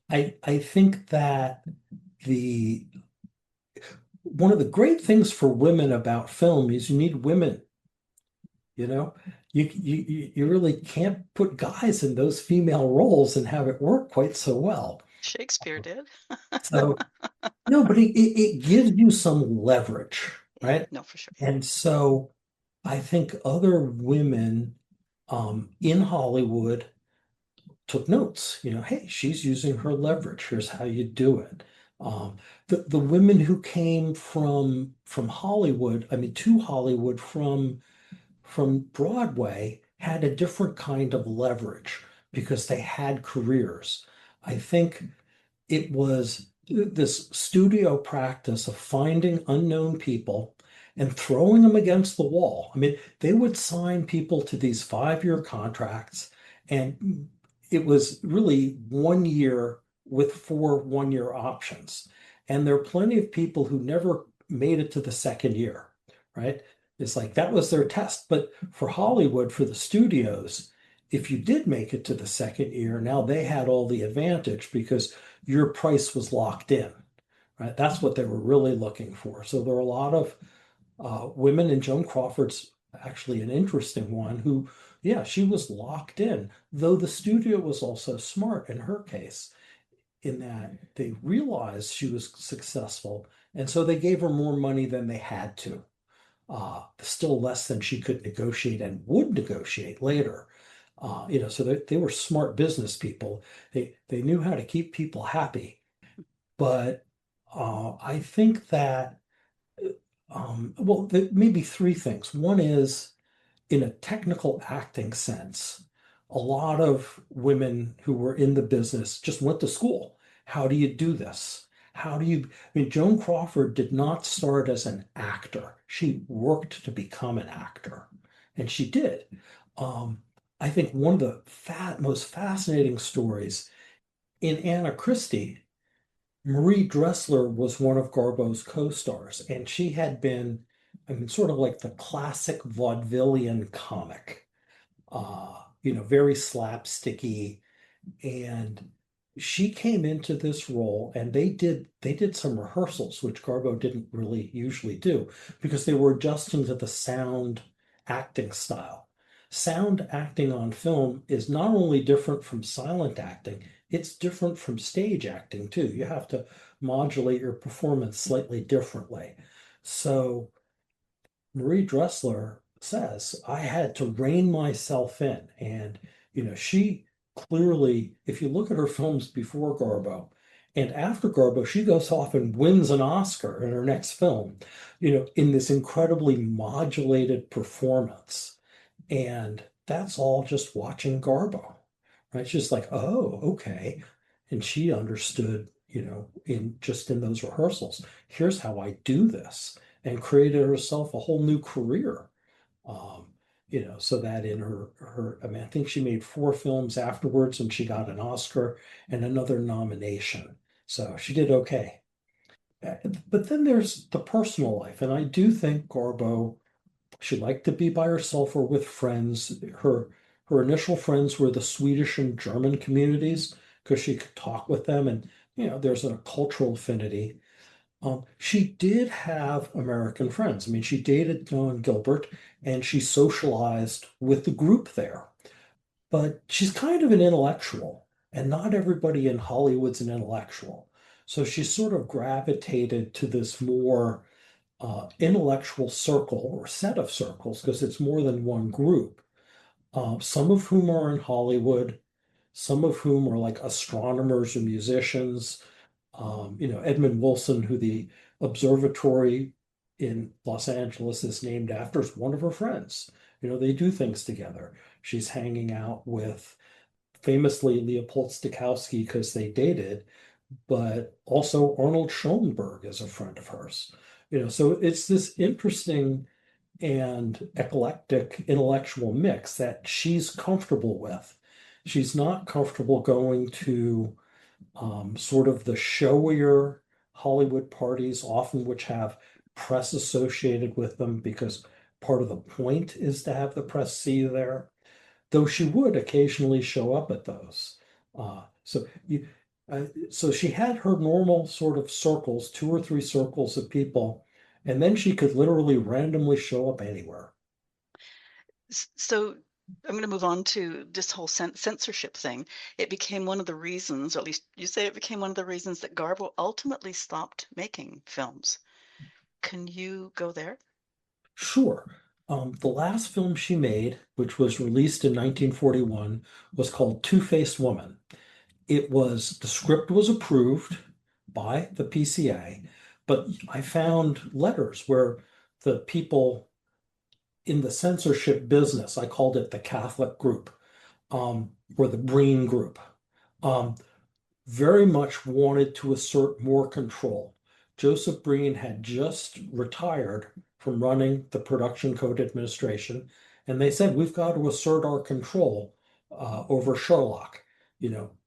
Speaker 2: I think that the one of the great things for women about film is you need women, you know. You really can't put guys in those female roles and have it work quite so well.
Speaker 1: Shakespeare did.
Speaker 2: So no, but it gives you some leverage,
Speaker 1: Yeah,
Speaker 2: right?
Speaker 1: no, for sure.
Speaker 2: And so I think other women in Hollywood took notes. Hey, she's using her leverage. Here's how you do it. Um, the women who came from Hollywood, I mean, to Hollywood from Broadway had a different kind of leverage because they had careers. I think it was this studio practice of finding unknown people and throwing them against the wall. I mean, they would sign people to these 5-year contracts, and it was really 1 year with 4 1-year options. And there are plenty of people who never made it to the second year, right? It's like that was their test. But for Hollywood, for the studios, if you did make it to the second year, now they had all the advantage because your price was locked in, right? That's what they were really looking for. So there are a lot of women, and Joan Crawford's actually an interesting one who, yeah, she was locked in, though the studio was also smart in her case in that they realized she was successful. And so they gave her more money than they had to, still less than she could negotiate and would negotiate later. So they were smart business people. They knew how to keep people happy. But I think that well, maybe three things. One is in a technical acting sense, a lot of women who were in the business just went to school. How do you do this? I mean, Joan Crawford did not start as an actor. She worked to become an actor, and she did. Um, I think one of the most fascinating stories in Anna Christie, Marie Dressler was one of Garbo's co-stars, and she had been, I mean, sort of like the classic vaudevillian comic, very slapsticky. And she came into this role, and they did some rehearsals, which Garbo didn't really usually do, because they were adjusting to the sound acting style. Sound acting on film is not only different from silent acting, it's different from stage acting too. You have to modulate your performance slightly differently. So Marie Dressler says, I had to rein myself in. And, she clearly, if you look at her films before Garbo and after Garbo, she goes off and wins an Oscar in her next film, in this incredibly modulated performance. And that's all just watching Garbo, right? It's just like, oh, okay. And she understood, in those rehearsals, here's how I do this, and created herself a whole new career. Um, so that in I mean, I think she made 4 films afterwards and she got an Oscar and another nomination. So she did okay. But then there's the personal life. And I do think Garbo, she liked to be by herself or with friends. Her initial friends were the Swedish and German communities because she could talk with them, and there's a cultural affinity. She did have American friends. I mean, she dated John Gilbert and she socialized with the group there. But she's kind of an intellectual, and not everybody in Hollywood's an intellectual. So she sort of gravitated to this more intellectual circle or set of circles because it's more than one group, some of whom are in Hollywood, some of whom are like astronomers or musicians. Edmund Wilson, who the observatory in Los Angeles is named after, is one of her friends. They do things together. She's hanging out with famously Leopold Stokowski because they dated, but also Arnold Schoenberg is a friend of hers. So it's this interesting and eclectic intellectual mix that she's comfortable with. She's not comfortable going to sort of the showier Hollywood parties, often which have press associated with them because part of the point is to have the press see you there, though she would occasionally show up at those. So she had her normal sort of circles, 2 or 3 circles of people, and then she could literally randomly show up anywhere.
Speaker 1: So I'm going to move on to this whole censorship thing. It became one of the reasons, or at least you say it became one of the reasons that Garbo ultimately stopped making films. Can you go there?
Speaker 2: Sure. The last film she made, which was released in 1941, was called Two-Faced Woman. The script was approved by the PCA, but I found letters where the people in the censorship business, I called it the Catholic group, or the Breen group, um, very much wanted to assert more control. Joseph Breen had just retired from running the Production Code Administration, and they said, we've got to assert our control over Sherlock.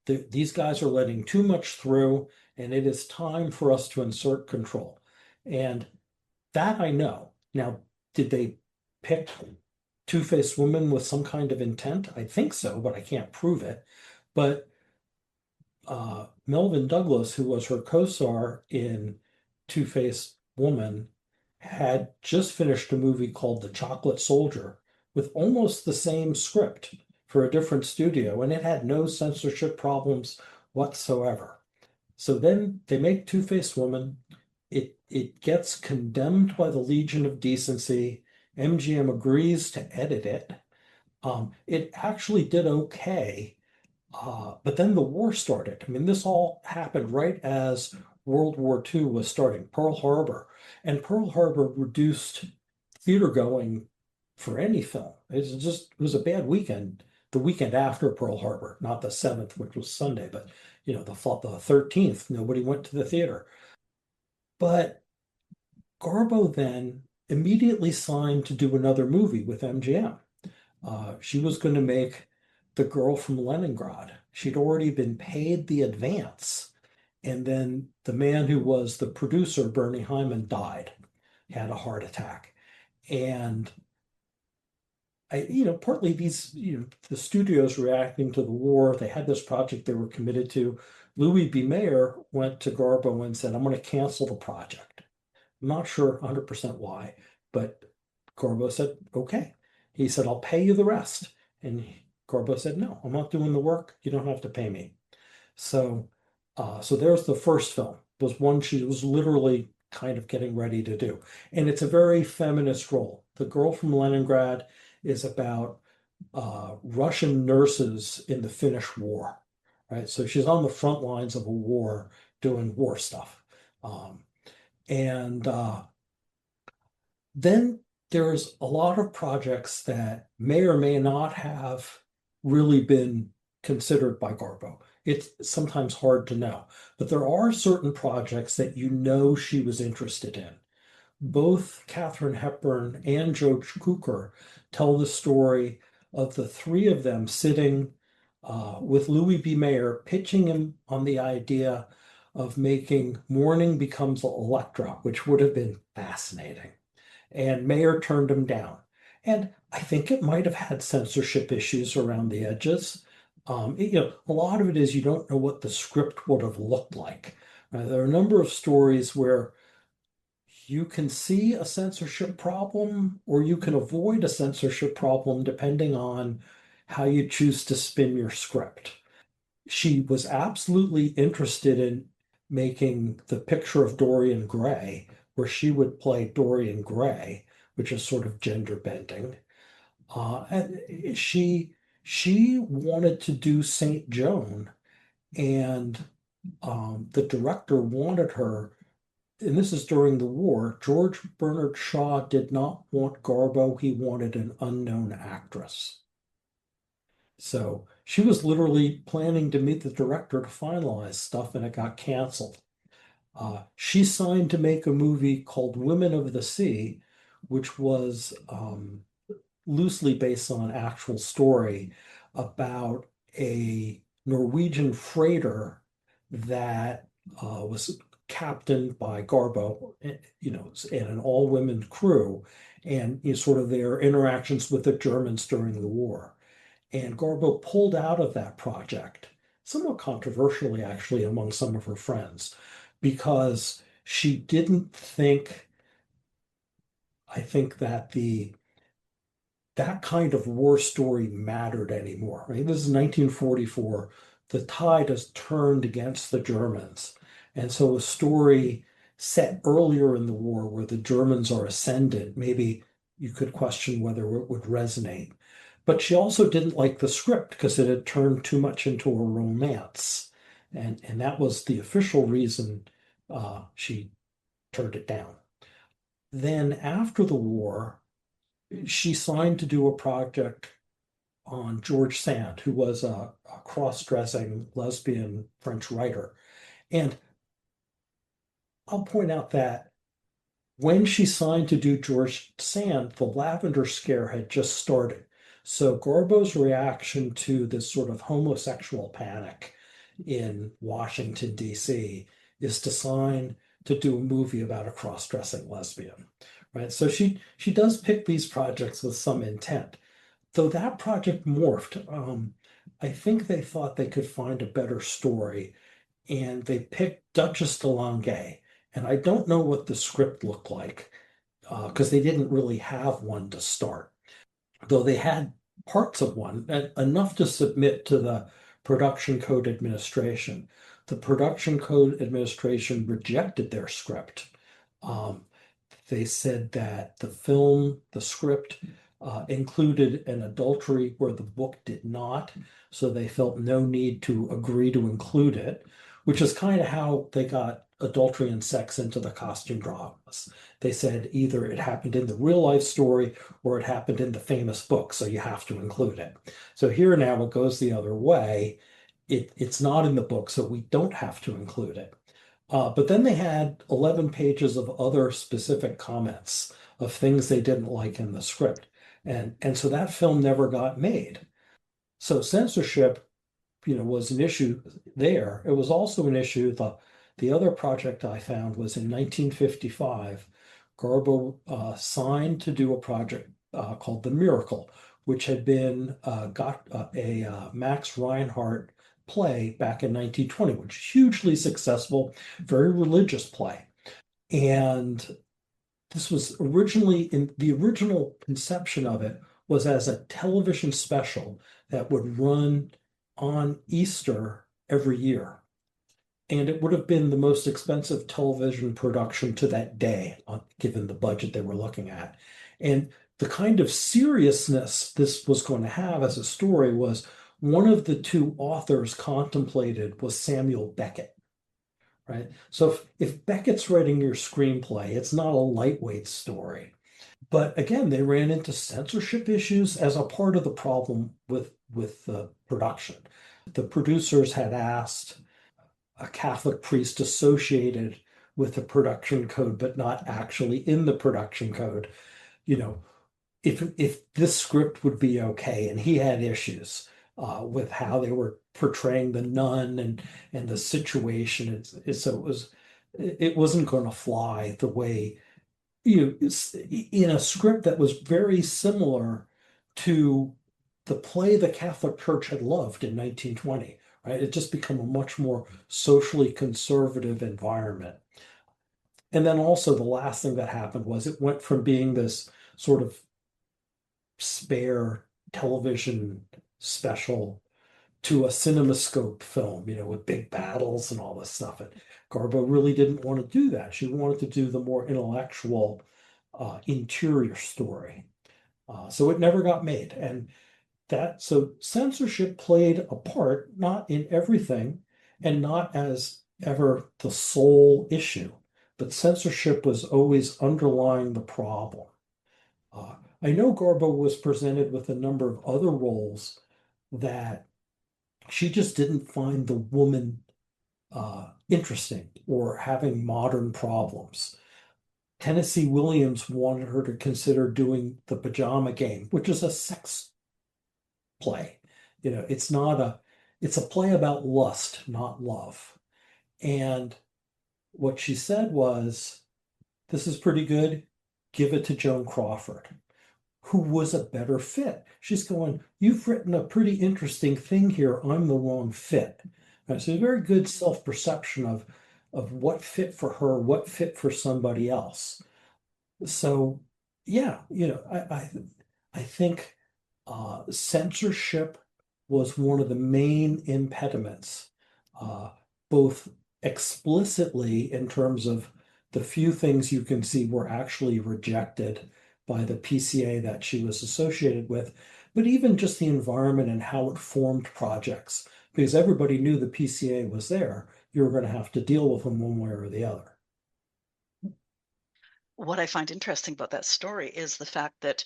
Speaker 2: These guys are letting too much through, and it is time for us to insert control. And that I know. Now, did they pick Two-Faced Woman with some kind of intent? I think so, but I can't prove it. But Melvyn Douglas, who was her co-star in Two-Faced Woman, had just finished a movie called The Chocolate Soldier with almost the same script for a different studio, and it had no censorship problems whatsoever. So then they make Two-Faced Woman. It gets condemned by the Legion of Decency. MGM agrees to edit it. It actually did okay, but then the war started. I mean, this all happened right as World War II was starting, Pearl Harbor. And Pearl Harbor reduced theater going for any film. It was a bad weekend, the weekend after Pearl Harbor, not the 7th, which was Sunday, but the 13th, nobody went to the theater. But Garbo then immediately signed to do another movie with MGM. She was going to make The Girl from Leningrad. She'd already been paid the advance. And then the man who was the producer, Bernie Hyman, died, had a heart attack. And partly the studios reacting to the war, they had this project they were committed to. Louis B. Mayer went to Garbo and said, I'm going to cancel the project. I'm not sure 100% why, but Garbo said, okay. He said, I'll pay you the rest. And Garbo said, no, I'm not doing the work. You don't have to pay me. So, so there's the first film, was one she was literally kind of getting ready to do. And it's a very feminist role. The Girl from Leningrad is about Russian nurses in the Finnish War, right? So she's on the front lines of a war doing war stuff. Um, and then there's a lot of projects that may or may not have really been considered by Garbo. It's sometimes hard to know, but there are certain projects that you know she was interested in. Both Katharine Hepburn and George Cukor tell the story of the three of them sitting with Louis B. Mayer, pitching him on the idea of making Morning Becomes Electra, which would have been fascinating. And Mayer turned him down. And I think it might have had censorship issues around the edges. A lot of it is you don't know what the script would have looked like. There are a number of stories where you can see a censorship problem or you can avoid a censorship problem depending on how you choose to spin your script. She was absolutely interested in making the picture of Dorian Gray, where she would play Dorian Gray, which is sort of gender bending. And she wanted to do Saint Joan, and the director wanted her, and this is during the war. George Bernard Shaw did not want Garbo; he wanted an unknown actress. So she was literally planning to meet the director to finalize stuff, and it got canceled. She signed to make a movie called Women of the Sea, which was loosely based on an actual story about a Norwegian freighter that was captained by Garbo, and an all-women crew, and sort of their interactions with the Germans during the war. And Garbo pulled out of that project, somewhat controversially, actually, among some of her friends, because she didn't think, I think that that kind of war story mattered anymore. Right? This is 1944. The tide has turned against the Germans. And so a story set earlier in the war where the Germans are ascendant, maybe you could question whether it would resonate. But she also didn't like the script because it had turned too much into a romance. And that was the official reason she turned it down. Then after the war, she signed to do a project on George Sand, who was a cross-dressing lesbian French writer. And I'll point out that when she signed to do George Sand, the Lavender Scare had just started. So Garbo's reaction to this sort of homosexual panic in Washington, D.C., is to sign to do a movie about a cross-dressing lesbian, right? So she does pick these projects with some intent, though that project morphed. I think they thought they could find a better story, and they picked Duchess de Langeais. And I don't know what the script looked like because they didn't really have one to start, though they had parts of one, enough to submit to the Production Code Administration. The Production Code Administration rejected their script. Um, they said that the script included an adultery where the book did not, so they felt no need to agree to include it, which is kind of how they got adultery and sex into the costume dramas. They said either it happened in the real life story or it happened in the famous book, so you have to include it. So here now it goes the other way. It's not in the book, so we don't have to include it. But then they had 11 pages of other specific comments of things they didn't like in the script. And so that film never got made. So censorship, was an issue there. It was also an issue. The other project I found was in 1955. Garbo signed to do a project called The Miracle, which had been got a Max Reinhardt play back in 1920, which is hugely successful, very religious play. And this was originally in the original conception of it was as a television special that would run on Easter every year. And it would have been the most expensive television production to that day, given the budget they were looking at. And the kind of seriousness this was going to have as a story was one of the two authors contemplated was Samuel Beckett, right? So if Beckett's writing your screenplay, it's not a lightweight story. But again, they ran into censorship issues as a part of the problem with the production. The producers had asked a Catholic priest associated with the production code, but not actually in the production code, you know, if this script would be okay. And he had issues with how they were portraying the nun and the situation. So it wasn't going to fly the way in a script that was very similar to the play the Catholic Church had loved in 1920, right? It just become a much more socially conservative environment. And then also the last thing that happened was it went from being this sort of spare television special to a cinemascope film, with big battles and all this stuff. And Garbo really didn't want to do that. She wanted to do the more intellectual, interior story. So it never got made. And so censorship played a part, not in everything and not as ever the sole issue, but censorship was always underlying the problem. I know Garbo was presented with a number of other roles that she just didn't find the woman interesting or having modern problems. Tennessee Williams wanted her to consider doing the Pajama Game, which is a sex play. It's a play about lust, not love. And what she said was, this is pretty good. Give it to Joan Crawford, who was a better fit. She's going, you've written a pretty interesting thing here. I'm the wrong fit. Right, so a very good self-perception of what fit for her, what fit for somebody else. So yeah, I think censorship was one of the main impediments, both explicitly in terms of the few things you can see were actually rejected by the PCA that she was associated with, but even just the environment and how it formed projects, because everybody knew the PCA was there. You were going to have to deal with them one way or the other.
Speaker 1: What I find interesting about that story is the fact that,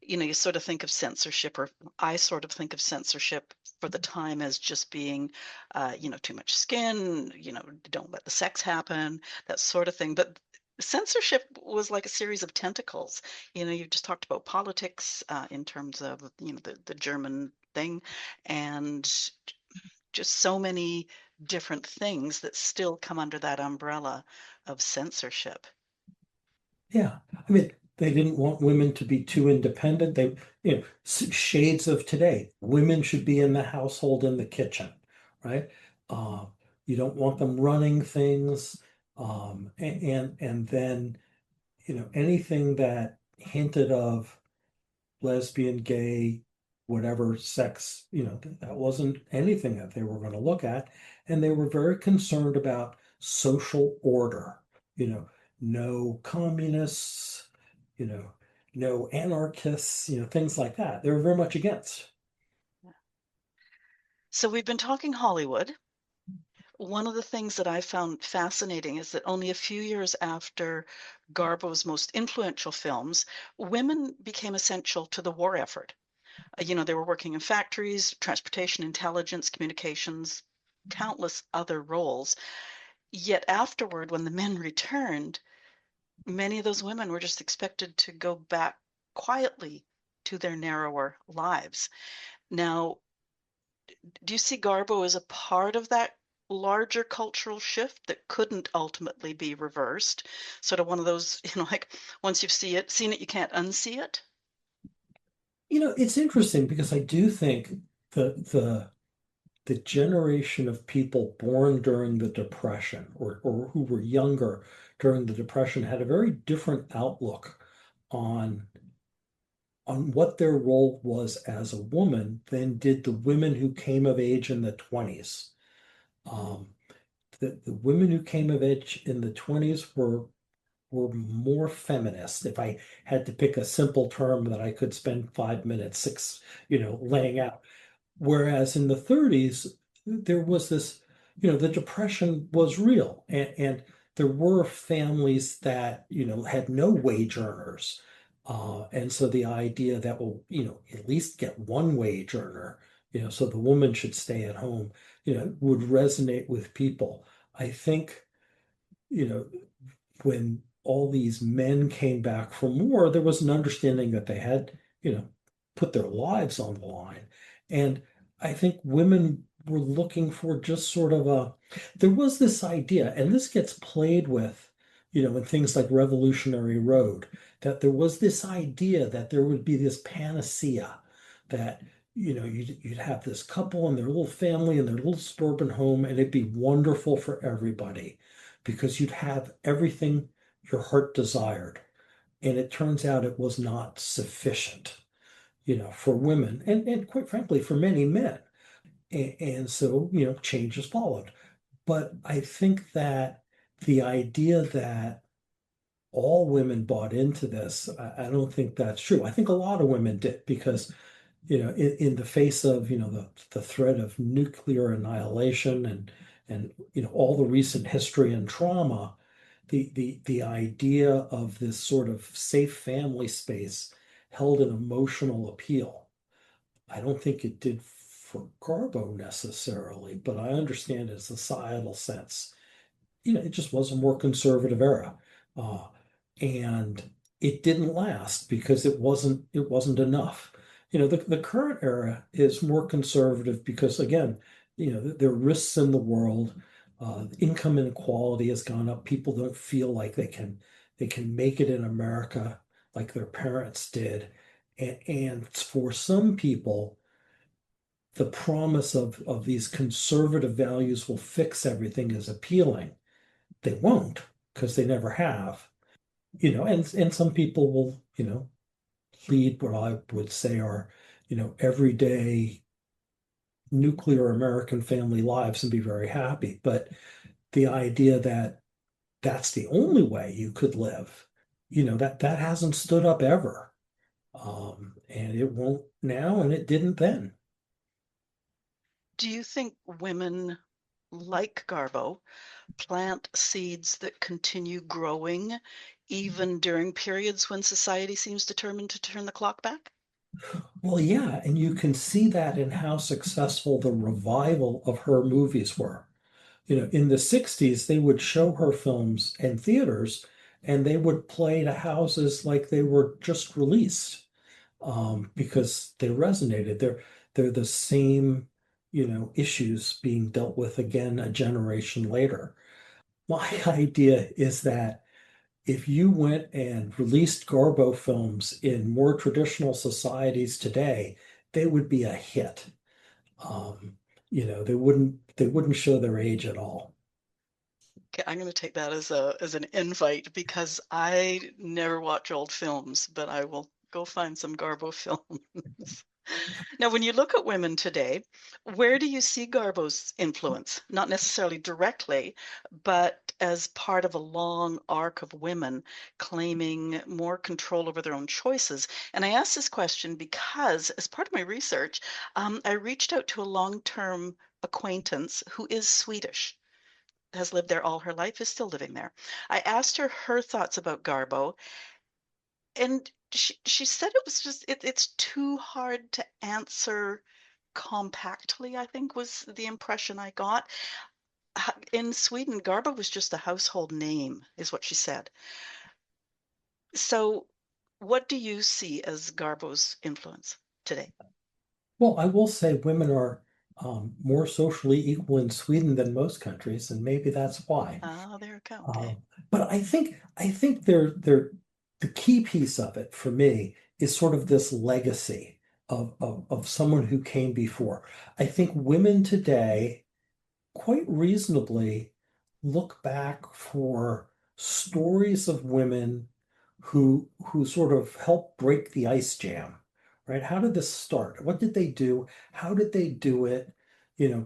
Speaker 1: you sort of think of censorship, or I sort of think of censorship for the time as just being, too much skin, don't let the sex happen, that sort of thing. But censorship was like a series of tentacles. You just talked about politics in terms of, the German thing, and just so many different things that still come under that umbrella of censorship.
Speaker 2: Yeah. I mean, they didn't want women to be too independent. Shades of today. Women should be in the household, in the kitchen, right? Uh, you don't want them running things. And then, anything that hinted of lesbian, gay, whatever sex, that wasn't anything that they were going to look at. And they were very concerned about social order, you know, no communists, you know, no anarchists, things like that. They were very much against.
Speaker 1: So we've been talking Hollywood. One of the things that I found fascinating is that only a few years after Garbo's most influential films, women became essential to the war effort. They were working in factories, transportation, intelligence, communications, countless other roles. Yet afterward, when the men returned, many of those women were just expected to go back quietly to their narrower lives. Now, do you see Garbo as a part of that larger cultural shift that couldn't ultimately be reversed? Sort of one of those, like once you've seen it, you can't unsee it.
Speaker 2: It's interesting because I do think the generation of people born during the Depression or who were younger during the Depression had a very different outlook on on what their role was as a woman than did the women who came of age in the 20s. Um, the women who came of age in the 20s were more feminist. If I had to pick a simple term that I could spend 5 minutes, six, laying out. Whereas in the 30s, there was this, the Depression was real, and there were families that, had no wage earners. And so the idea that, well, at least get one wage earner, so the woman should stay at home, would resonate with people. I think, you know, when all these men came back from war, there was an understanding that they had, put their lives on the line. And I think women were looking for just sort of there was this idea, and this gets played with, in things like Revolutionary Road, that there was this idea that there would be this panacea that, you'd have this couple and their little family and their little suburban home, and it'd be wonderful for everybody because you'd have everything your heart desired. And it turns out it was not sufficient, for women and quite frankly, for many men. And so, change has followed. But I think that the idea that all women bought into this, I don't think that's true. I think a lot of women did because, in the face of, the threat of nuclear annihilation and, all the recent history and trauma, the idea of this sort of safe family space held an emotional appeal. I don't think it did for Garbo necessarily, but I understand its societal sense. It just was a more conservative era. Uh, and it didn't last because it wasn't enough. The current era is more conservative because again, there are risks in the world. Income inequality has gone up. People don't feel like they can make it in America like their parents did. And for some people, the promise of these conservative values will fix everything is appealing. They won't because they never have. And some people will, lead what I would say are, everyday nuclear American family lives and be very happy. But the idea that that's the only way you could live, that hasn't stood up ever. And it won't now, and it didn't then.
Speaker 1: Do you think women like Garbo plant seeds that continue growing even during periods when society seems determined to turn the clock back?
Speaker 2: Well, yeah, and you can see that in how successful the revival of her movies were. In the 60s, they would show her films in theaters and they would play to houses like they were just released because they resonated. They're the same, issues being dealt with again a generation later. My idea is that if you went and released Garbo films in more traditional societies today, they would be a hit. Um, they wouldn't show their age at all.
Speaker 1: Okay, I'm going to take that as an invite because I never watch old films, but I will go find some Garbo films. Now, when you look at women today, where do you see Garbo's influence? Not necessarily directly, but as part of a long arc of women claiming more control over their own choices. And I ask this question because, as part of my research, I reached out to a long-term acquaintance who is Swedish, has lived there all her life, is still living there. I asked her thoughts about Garbo, and she said it was just it's too hard to answer compactly, I think was the impression I got. In Sweden, Garbo was just a household name, is what she said. So, what do you see as Garbo's influence today?
Speaker 2: Well, I will say women are more socially equal in Sweden than most countries, and maybe that's why.
Speaker 1: Ah, there we go. Okay.
Speaker 2: Um, but I think they're the key piece of it for me is sort of this legacy of someone who came before. I think women today quite reasonably look back for stories of women who sort of helped break the ice jam. right? How did this start? What did they do? How did they do it?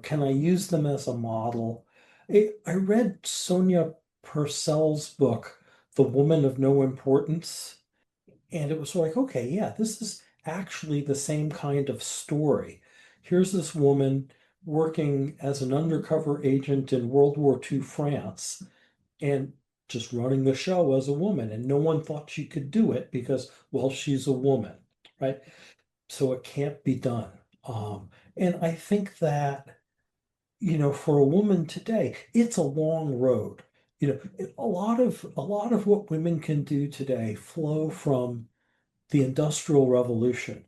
Speaker 2: Can I use them as a model? I read Sonia Purcell's book, The Woman of No Importance, and it was like, okay, yeah, this is actually the same kind of story. Here's this woman working as an undercover agent in World War II France and just running the show as a woman. And no one thought she could do it because, well, she's a woman, right? So it can't be done. And I think that, for a woman today, it's a long road. A lot of what women can do today flow from the Industrial Revolution.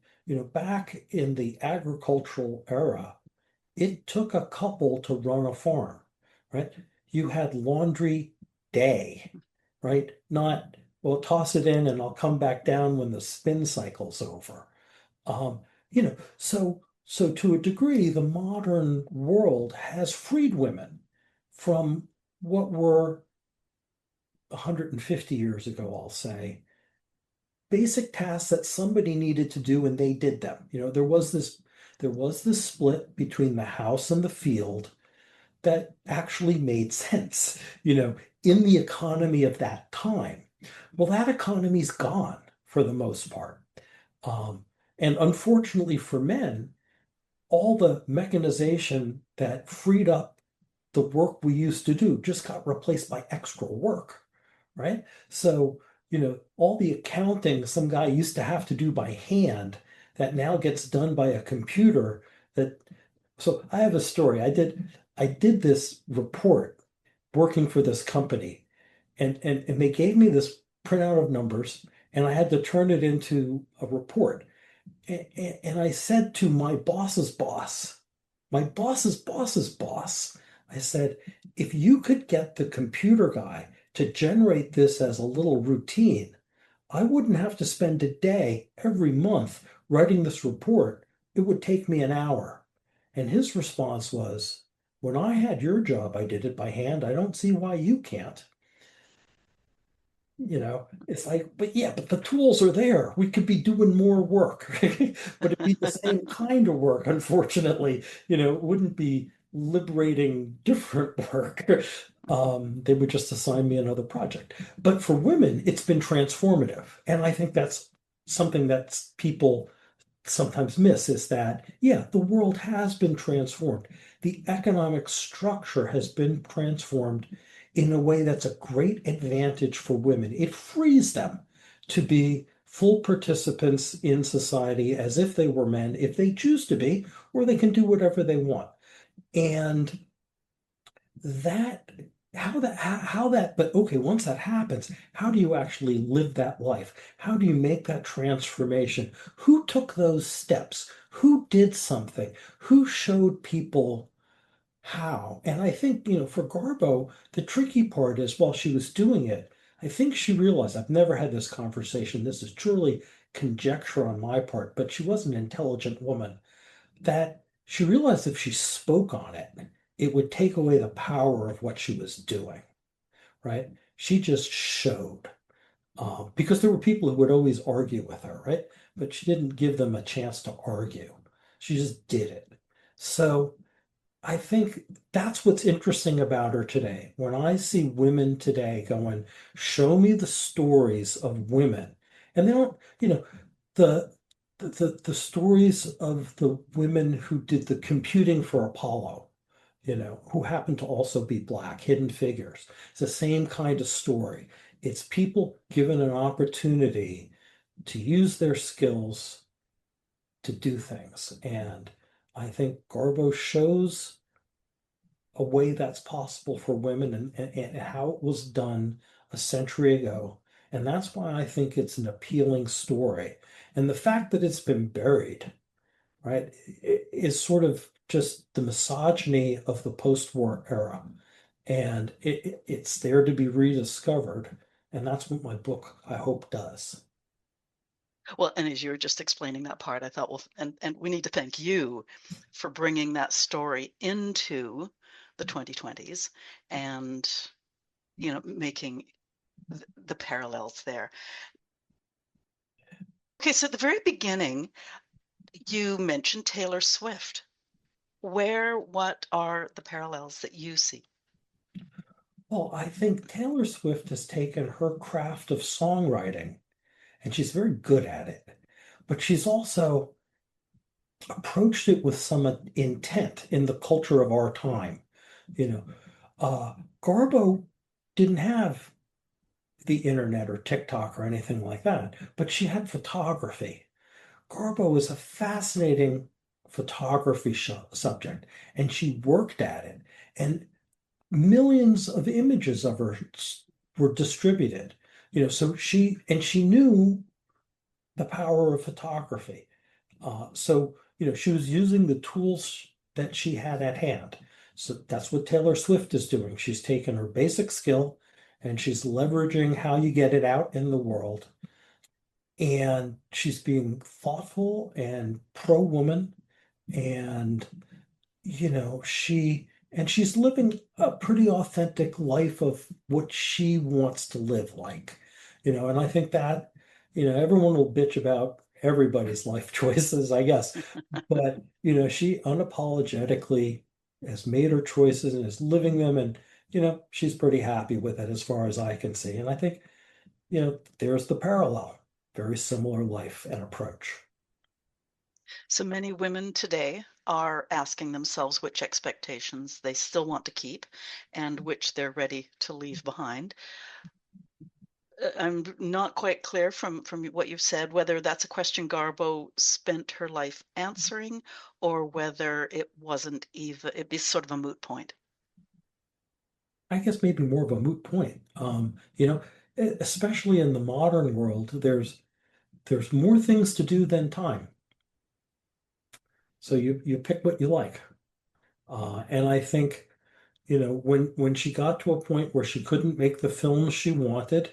Speaker 2: Back in the agricultural era, it took a couple to run a farm, right? You had laundry day, right? Not, well, toss it in and I'll come back down when the spin cycle's over. So to a degree, the modern world has freed women from what were 150 years ago, I'll say, basic tasks that somebody needed to do and they did them. There was this split between the house and the field that actually made sense, in the economy of that time. Well, that economy's gone for the most part. Um, and unfortunately for men, all the mechanization that freed up the work we used to do just got replaced by extra work, right? So, all the accounting some guy used to have to do by hand that now gets done by a computer that so I have a story. I did this report working for this company and they gave me this printout of numbers and I had to turn it into a report. And I said to my boss's boss, my boss's boss's boss, I said, if you could get the computer guy to generate this as a little routine, I wouldn't have to spend a day every month writing this report. It would take me an hour. And his response was, when I had your job, I did it by hand. I don't see why you can't. It's like, but yeah, but the tools are there. We could be doing more work, but it'd be the same kind of work, unfortunately. It wouldn't be liberating different work. They would just assign me another project. But for women, it's been transformative. And I think that's something that people sometimes miss is that, yeah, the world has been transformed. The economic structure has been transformed in a way that's a great advantage for women. It frees them to be full participants in society as if they were men, if they choose to be, or they can do whatever they want. And that how that but okay, once that happens, how do you actually live that life? How do you make that transformation? Who took those steps? Who did something? Who showed people how? And I think, for Garbo, the tricky part is while she was doing it, I think she realized, I've never had this conversation, this is truly conjecture on my part, but she was an intelligent woman, that she realized if she spoke on it, it would take away the power of what she was doing, right? She just showed. Because there were people who would always argue with her, right? But she didn't give them a chance to argue. She just did it. So I think that's what's interesting about her today. When I see women today going, show me the stories of women, and they don't, the the stories of the women who did the computing for Apollo, who happen to also be Black, hidden figures. It's the same kind of story. It's people given an opportunity to use their skills to do things. And I think Garbo shows a way that's possible for women and how it was done a century ago. And that's why I think it's an appealing story. And the fact that it's been buried, right, is sort of just the misogyny of the post-war era. And it's there to be rediscovered. And that's what my book, I hope, does.
Speaker 1: Well, and as you were just explaining that part, I thought, well, and we need to thank you for bringing that story into the 2020s and, making the parallels there. Okay, so at the very beginning, You mentioned Taylor Swift. What are the parallels that you see?
Speaker 2: Well, I think Taylor Swift has taken her craft of songwriting, and she's very good at it, but she's also approached it with some intent in the culture of our time. You know, Garbo didn't have the internet or TikTok or anything like that, but she had photography. Garbo is a fascinating photography subject, and she worked at it, and millions of images of her were distributed. So she knew the power of photography. She was using the tools that she had at hand. So that's what Taylor Swift is doing. She's taken her basic skill and she's leveraging how you get it out in the world. And she's being thoughtful and pro-woman. And, she's living a pretty authentic life of what she wants to live like. And I think that, everyone will bitch about everybody's life choices, I guess. But, she unapologetically has made her choices and is living them. And, she's pretty happy with it as far as I can see. And I think, there's the parallel, very similar life and approach.
Speaker 1: So many women today are asking themselves which expectations they still want to keep and which they're ready to leave behind. I'm not quite clear from what you've said whether that's a question Garbo spent her life answering or whether it wasn't even, it'd be sort of a moot point.
Speaker 2: I guess maybe more of a moot point. Especially in the modern world, there's more things to do than time. So you pick what you like. And I think, when she got to a point where she couldn't make the films she wanted,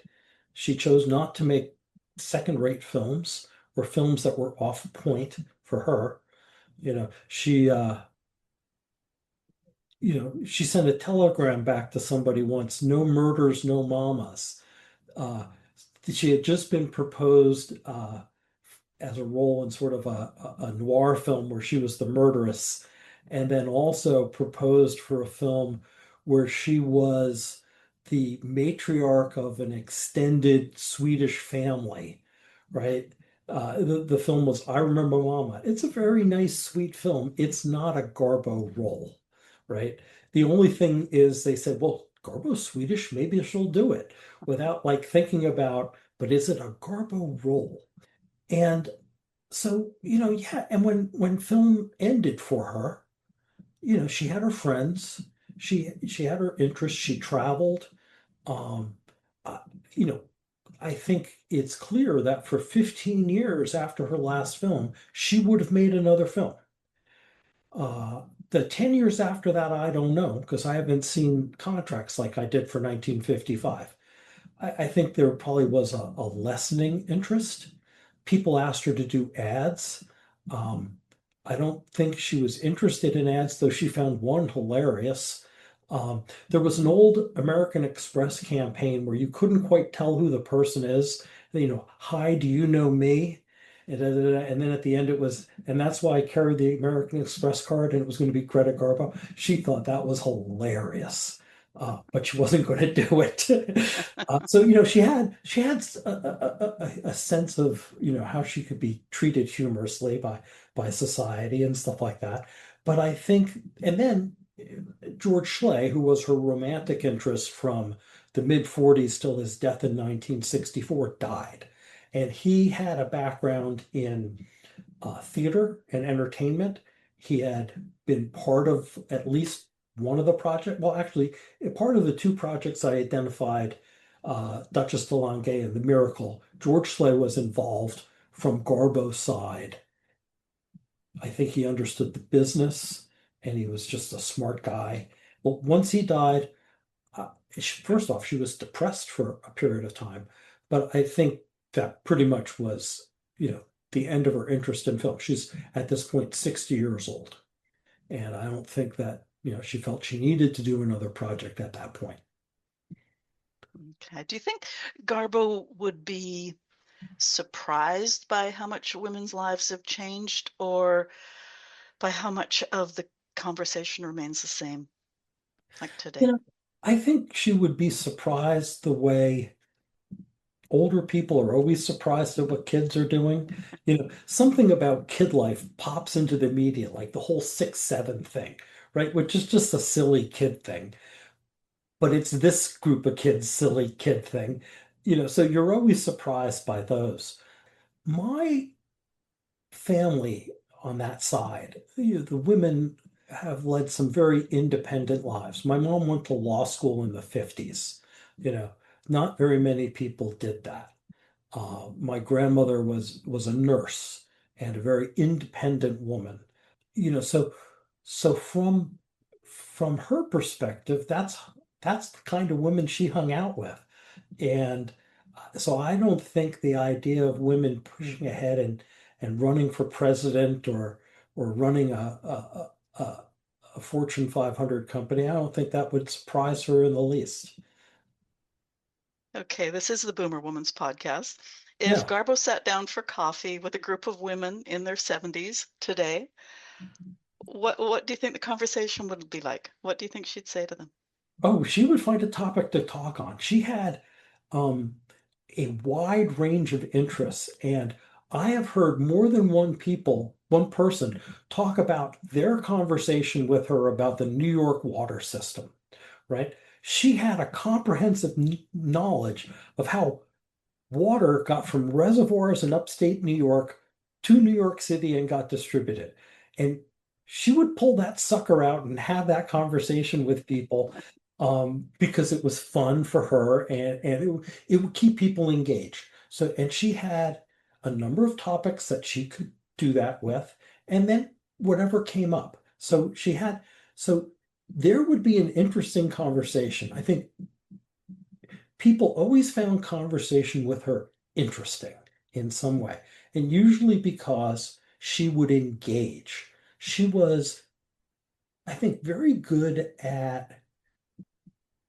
Speaker 2: she chose not to make second-rate films or films that were off point for her. She sent a telegram back to somebody once, no murders, no mamas. Uh, she had just been proposed as a role in sort of a noir film where she was the murderess, and then also proposed for a film where she was the matriarch of an extended Swedish family, right? The film was I Remember Mama. It's a very nice, sweet film. It's not a Garbo role, right? The only thing is they said, well, Garbo's Swedish, maybe she'll do it without like thinking about, but is it a Garbo role? And so, yeah, and when film ended for her, she had her friends, she had her interests, she traveled. Um, uh, you know, I think it's clear that for 15 years after her last film, she would have made another film. The 10 years after that, I don't know, because I haven't seen contracts like I did for 1955. I think there probably was a lessening interest. People asked her to do ads. Um, I don't think she was interested in ads, though she found one hilarious. There was an old American Express campaign where you couldn't quite tell who the person is. Hi, do you know me? And then at the end it was, and that's why I carried the American Express card, and it was going to be Greta Garbo. She thought that was hilarious, but she wasn't going to do it. So she had a sense of how she could be treated humorously by society and stuff like that. But I think, and then George Schley, who was her romantic interest from the mid 40s till his death in 1964, died. And he had a background in theater and entertainment. He had been part of at least one of the project. Well, actually, part of the two projects I identified, Duchess de Langeais and The Miracle, George Schley was involved from Garbo's side. I think he understood the business and he was just a smart guy. Well, once he died, first off, she was depressed for a period of time, but I think that pretty much was, the end of her interest in film. She's at this point 60 years old, and I don't think that, she felt she needed to do another project at that point.
Speaker 1: Okay. Do you think Garbo would be surprised by how much women's lives have changed or by how much of the conversation remains the same, like
Speaker 2: You
Speaker 1: today?
Speaker 2: know, I think she would be surprised the way older people are always surprised at what kids are doing. Something about kid life pops into the media, like the whole 6-7 thing, right? Which is just a silly kid thing. But it's this group of kids, silly kid thing. So you're always surprised by those. My family on that side, the women have led some very independent lives. My mom went to law school in the 50s. You know, not very many people did that. My grandmother was a nurse and a very independent woman. So from her perspective, that's the kind of women she hung out with. And so I don't think the idea of women pushing ahead and running for president or running a Fortune 500 company, I don't think that would surprise her in the least.
Speaker 1: Okay, this is the Boomer Woman's podcast. If
Speaker 2: Yeah.
Speaker 1: Garbo sat down for coffee with a group of women in their 70s today, what do you think the conversation would be like? What do you think she'd say to them?
Speaker 2: Oh, she would find a topic to talk on. She had um, a wide range of interests, and I have heard more than one person talk about their conversation with her about the New York water system, right? She had a comprehensive knowledge of how water got from reservoirs in upstate New York to New York City and got distributed. And she would pull that sucker out and have that conversation with people because it was fun for her and it would keep people engaged. So, and she had a number of topics that she could do that with, and then whatever came up. So there would be an interesting conversation. I think people always found conversation with her interesting in some way, and usually because she would engage. She was, I think, very good at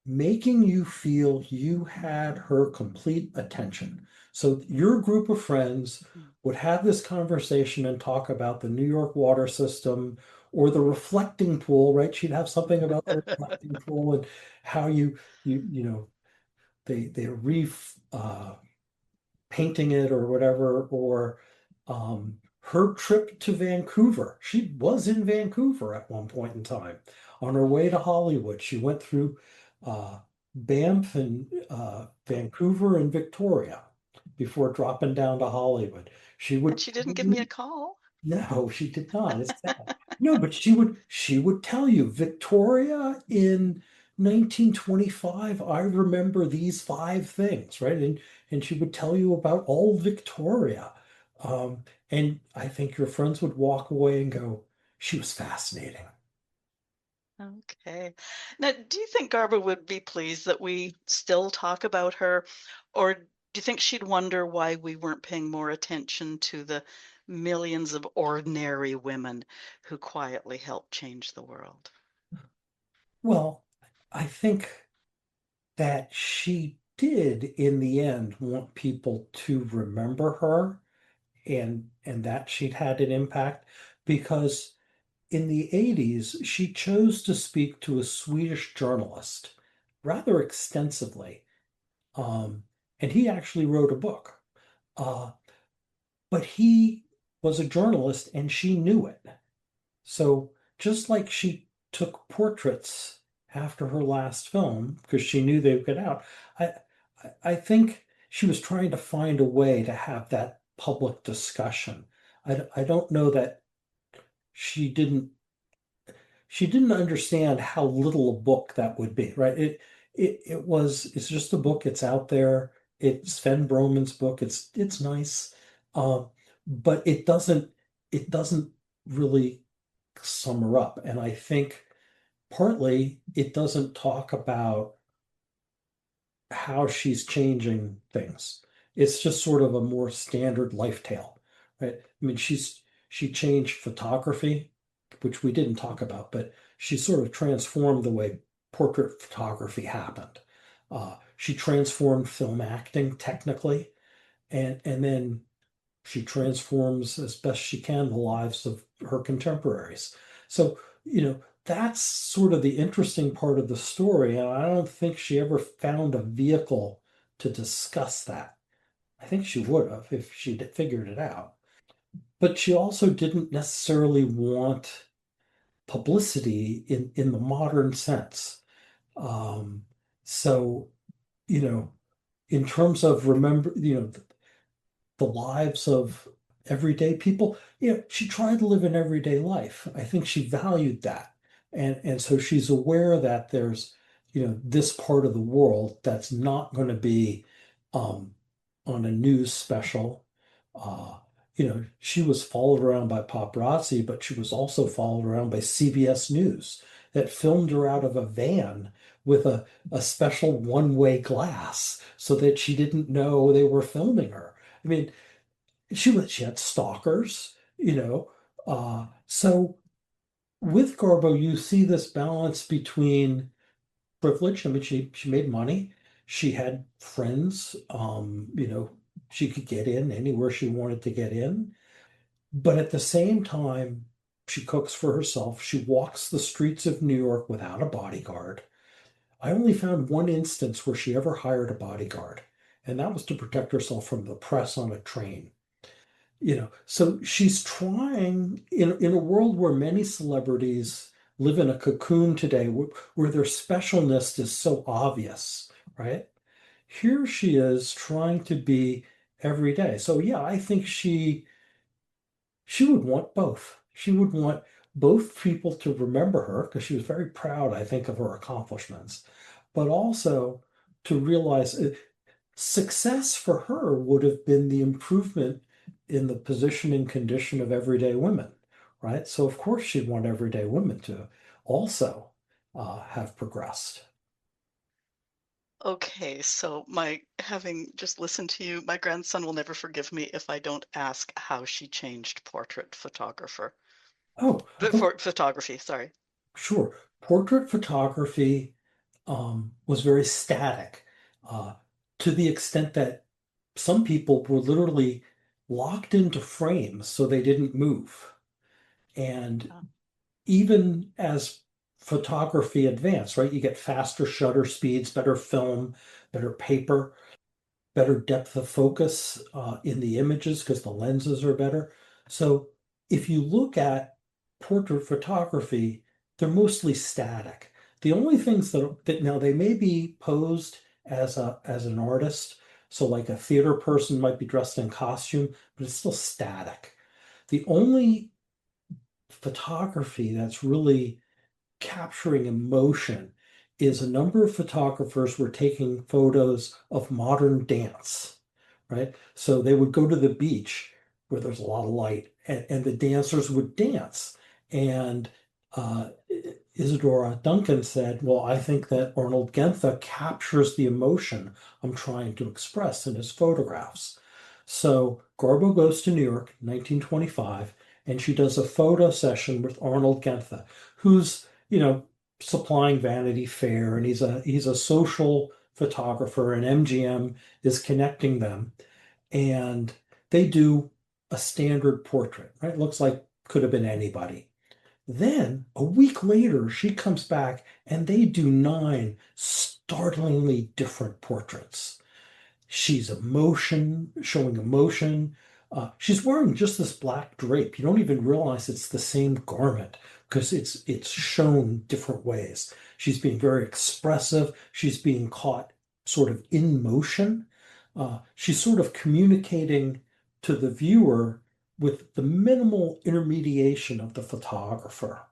Speaker 2: making you feel you had her complete attention. So your group of friends
Speaker 1: Mm.
Speaker 2: would have this conversation and talk about the New York water system or the reflecting pool, right? She'd have something about the reflecting pool and how they painting it or whatever, or her trip to Vancouver. She was in Vancouver at one point in time. On her way to Hollywood, she went through uh, Banff and Vancouver and Victoria before dropping down to Hollywood. She
Speaker 1: And
Speaker 2: would
Speaker 1: she
Speaker 2: tell
Speaker 1: didn't give me a
Speaker 2: you,
Speaker 1: call.
Speaker 2: no, she did not. It's sad. No, but she would tell you Victoria in 1925. I remember these five things, right? And she would tell you about all Victoria. And I think your friends would walk away and go, she was fascinating.
Speaker 1: Okay. Now, do you think Garbo would be pleased that we still talk about her, or do you think she'd wonder why we weren't paying more attention to the millions of ordinary women who quietly helped change the world?
Speaker 2: Well, I think that she did in the end want people to remember her and that she'd had an impact because in the 80s she chose to speak to a Swedish journalist rather extensively. Um, and he actually wrote a book. Uh, but he was a journalist and she knew it. So just like she took portraits after her last film because she knew they would get out, I I think she was trying to find a way to have that public discussion. I don't know that she didn't she didn't understand how little a book that would be, right? It's just a book, it's out there. It's Sven Broman's book. It's nice. Um, but it doesn't really sum her up. And I think partly it doesn't talk about how she's changing things. It's just sort of a more standard life tale, right? I mean, she changed photography, which we didn't talk about, but she sort of transformed the way portrait photography happened. She transformed film acting technically, and then she transforms as best she can the lives of her contemporaries. So, that's sort of the interesting part of the story. And I don't think she ever found a vehicle to discuss that. I think she would have if she'd figured it out. But she also didn't necessarily want publicity in the modern sense. Um, so, you know, in terms of the lives of everyday people. She tried to live an everyday life. I think she valued that. And so she's aware that there's, this part of the world that's not going to be um, on a news special. She was followed around by paparazzi, but she was also followed around by CBS News that filmed her out of a van with a special one-way glass so that she didn't know they were filming her. I mean, she had stalkers. So with Garbo, you see this balance between privilege. I mean, she made money. She had friends. She could get in anywhere she wanted to get in. But at the same time, she cooks for herself. She walks the streets of New York without a bodyguard. I only found one instance where she ever hired a bodyguard, and that was to protect herself from the press on a train. So she's trying in a world where many celebrities live in a cocoon today where their specialness is so obvious, right? Here she is trying to be every day. So yeah, I think she would want both. She would want both people to remember her because she was very proud, I think, of her accomplishments, but also to realize success for her would have been the improvement in the position and condition of everyday women, right? So, of course, she'd want everyday women to also have progressed.
Speaker 1: Okay, so my having just listened to you, my grandson will never forgive me if I don't ask how she changed portrait photographer.
Speaker 2: Oh, okay,
Speaker 1: For photography, sorry.
Speaker 2: sure. Portrait photography was very static uh, to the extent that some people were literally locked into frames so they didn't move. And
Speaker 1: Uh,
Speaker 2: even as photography advanced, right, you get faster shutter speeds, better film, better paper, better depth of focus in the images because the lenses are better. So if you look at portrait photography, they're mostly static. The only things that now they may be posed as an artist. So like a theater person might be dressed in costume, but it's still static. The only photography that's really capturing emotion is a number of photographers were taking photos of modern dance, right? So they would go to the beach where there's a lot of light and the dancers would dance. And Isadora Duncan said, well, I think that Arnold Gentha captures the emotion I'm trying to express in his photographs. So Garbo goes to New York, 1925, and she does a photo session with Arnold Gentha, who's, supplying Vanity Fair, and he's a social photographer, and MGM is connecting them, and they do a standard portrait, right? Looks like could have been anybody. Then a week later, she comes back and they do nine startlingly different portraits. She's showing emotion. She's wearing just this black drape. You don't even realize it's the same garment because it's shown different ways. She's being very expressive. She's being caught sort of in motion. She's sort of communicating to the viewer with the minimal intermediation of the photographer.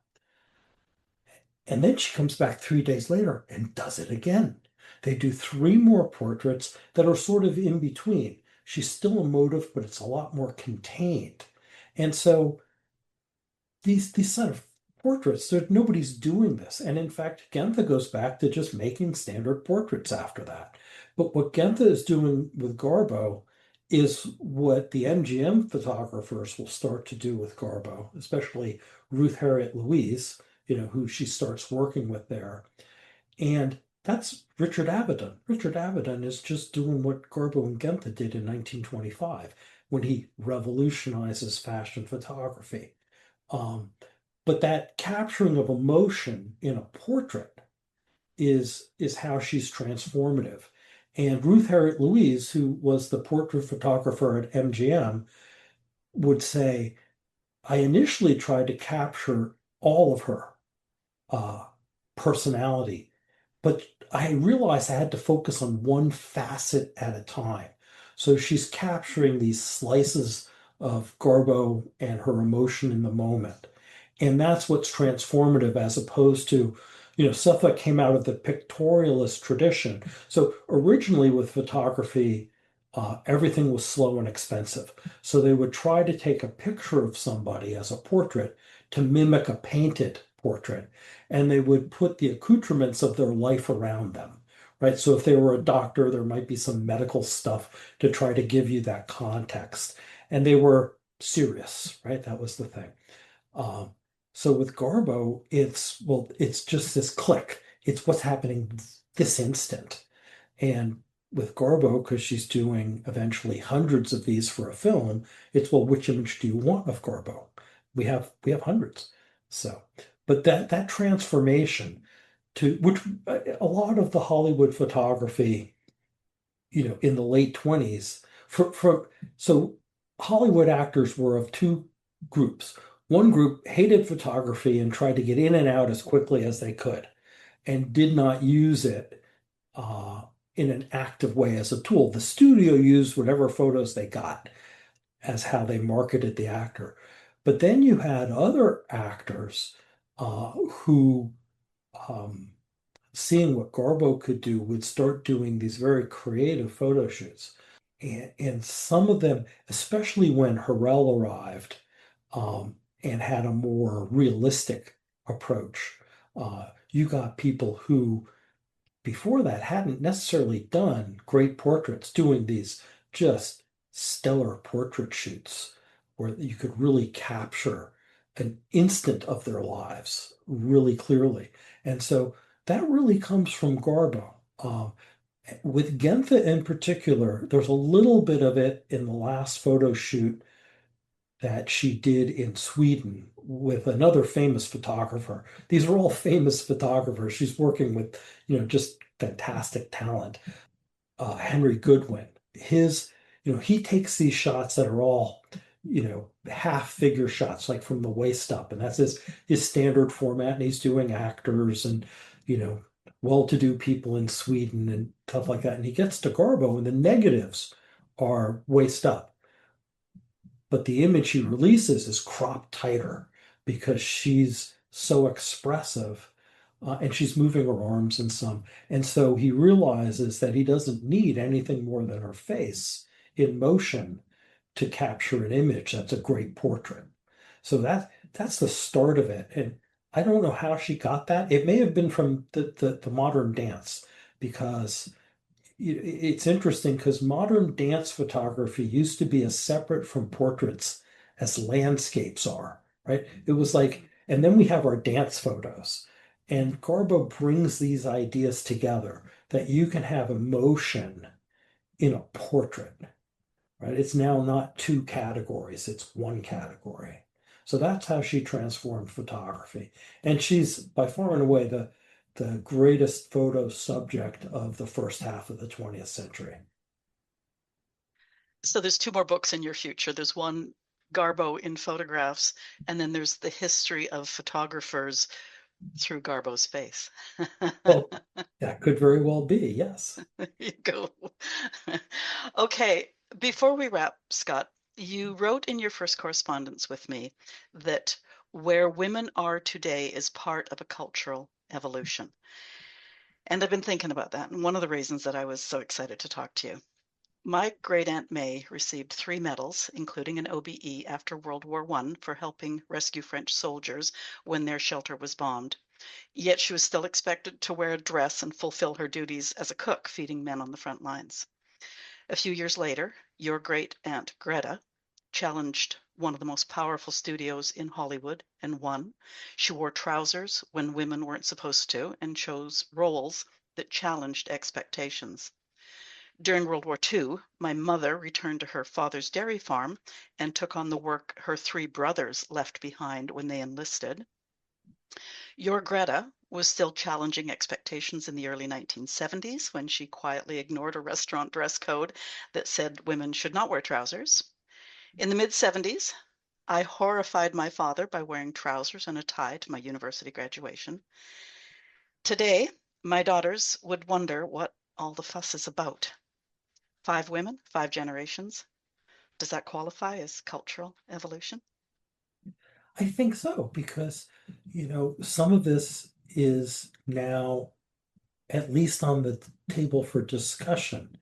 Speaker 2: And then she comes back 3 days later and does it again. They do three more portraits that are sort of in between. She's still emotive, but it's a lot more contained. And so these sort of portraits, nobody's doing this. And in fact, Gentha goes back to just making standard portraits after that. But what Gentha is doing with Garbo is what the MGM photographers will start to do with Garbo, especially Ruth Harriet Louise, who she starts working with there. And That's Richard Avedon. Richard Avedon is just doing what Garbo and Genthe did in 1925 when he revolutionizes fashion photography. Um, but that capturing of emotion in a portrait is how she's transformative. And Ruth Harriet Louise, who was the portrait photographer at MGM, would say, I initially tried to capture all of her uh, personality, but I realized I had to focus on one facet at a time. So she's capturing these slices of Garbo and her emotion in the moment. And that's what's transformative as opposed to, stuff that came out of the pictorialist tradition. So originally with photography, everything was slow and expensive. So they would try to take a picture of somebody as a portrait to mimic a painted portrait, and they would put the accoutrements of their life around them, right? So if they were a doctor, there might be some medical stuff to try to give you that context. And they were serious, right? That was the thing. Um, so with Garbo, it's just this click. It's what's happening this instant. And with Garbo, because she's doing eventually hundreds of these for a film, it's, well, which image do you want of Garbo? We have hundreds. So, but that transformation to which a lot of the Hollywood photography, in the late 20s, so Hollywood actors were of two groups. One group hated photography and tried to get in and out as quickly as they could and did not use it uh, in an active way as a tool. The studio used whatever photos they got as how they marketed the actor. But then you had other actors who, um, seeing what Garbo could do, would start doing these very creative photo shoots. And some of them, especially when Harrell arrived and had a more realistic approach, you got people who before that hadn't necessarily done great portraits, doing these just stellar portrait shoots where you could really capture an instant of their lives really clearly. And so that really comes from Garbo. With Genthe in particular, there's a little bit of it in the last photo shoot that she did in Sweden with another famous photographer. These are all famous photographers. She's working with, just fantastic talent. Henry Goodwin, he takes these shots that are all, half figure shots, like from the waist up, and that's his standard format. And he's doing actors and, you know, well-to-do people in Sweden and stuff like that. And he gets to Garbo, and the negatives are waist up but the image she releases is cropped tighter because she's so expressive and she's moving her arms and some. And so he realizes that he doesn't need anything more than her face in motion to capture an image that's a great portrait. So that's the start of it. And I don't know how she got that. It may have been from the modern dance because it's interesting because modern dance photography used to be as separate from portraits as landscapes are, right? It was like, and then we have our dance photos. And Garbo brings these ideas together that you can have emotion in a portrait, right? It's now not two categories, it's one category. So that's how she transformed photography. And she's by far and away the greatest photo subject of the first half of the 20th century.
Speaker 1: So there's two more books in your future. There's one, Garbo in Photographs, and then there's the history of photographers through Garbo's face.
Speaker 2: Well, that could very well be, yes.
Speaker 1: There you go. Okay, before we wrap, Scott, you wrote in your first correspondence with me that where women are today is part of a cultural evolution. And I've been thinking about that. And one of the reasons that I was so excited to talk to you. My great Aunt May received 3 medals, including an OBE after World War I for helping rescue French soldiers when their shelter was bombed. Yet she was still expected to wear a dress and fulfill her duties as a cook, feeding men on the front lines. A few years later, your great aunt Greta challenged one of the most powerful studios in Hollywood and won. She wore trousers when women weren't supposed to and chose roles that challenged expectations. During World War II, my mother returned to her father's dairy farm and took on the work her three brothers left behind when they enlisted. Your Greta was still challenging expectations in the early 1970s when she quietly ignored a restaurant dress code that said women should not wear trousers. In the mid-70s, I horrified my father by wearing trousers and a tie to my university graduation. Today, my daughters would wonder what all the fuss is about. 5 women, 5 generations. Does that qualify as cultural evolution?
Speaker 2: I think so, because, some of this is now at least on the table for discussion.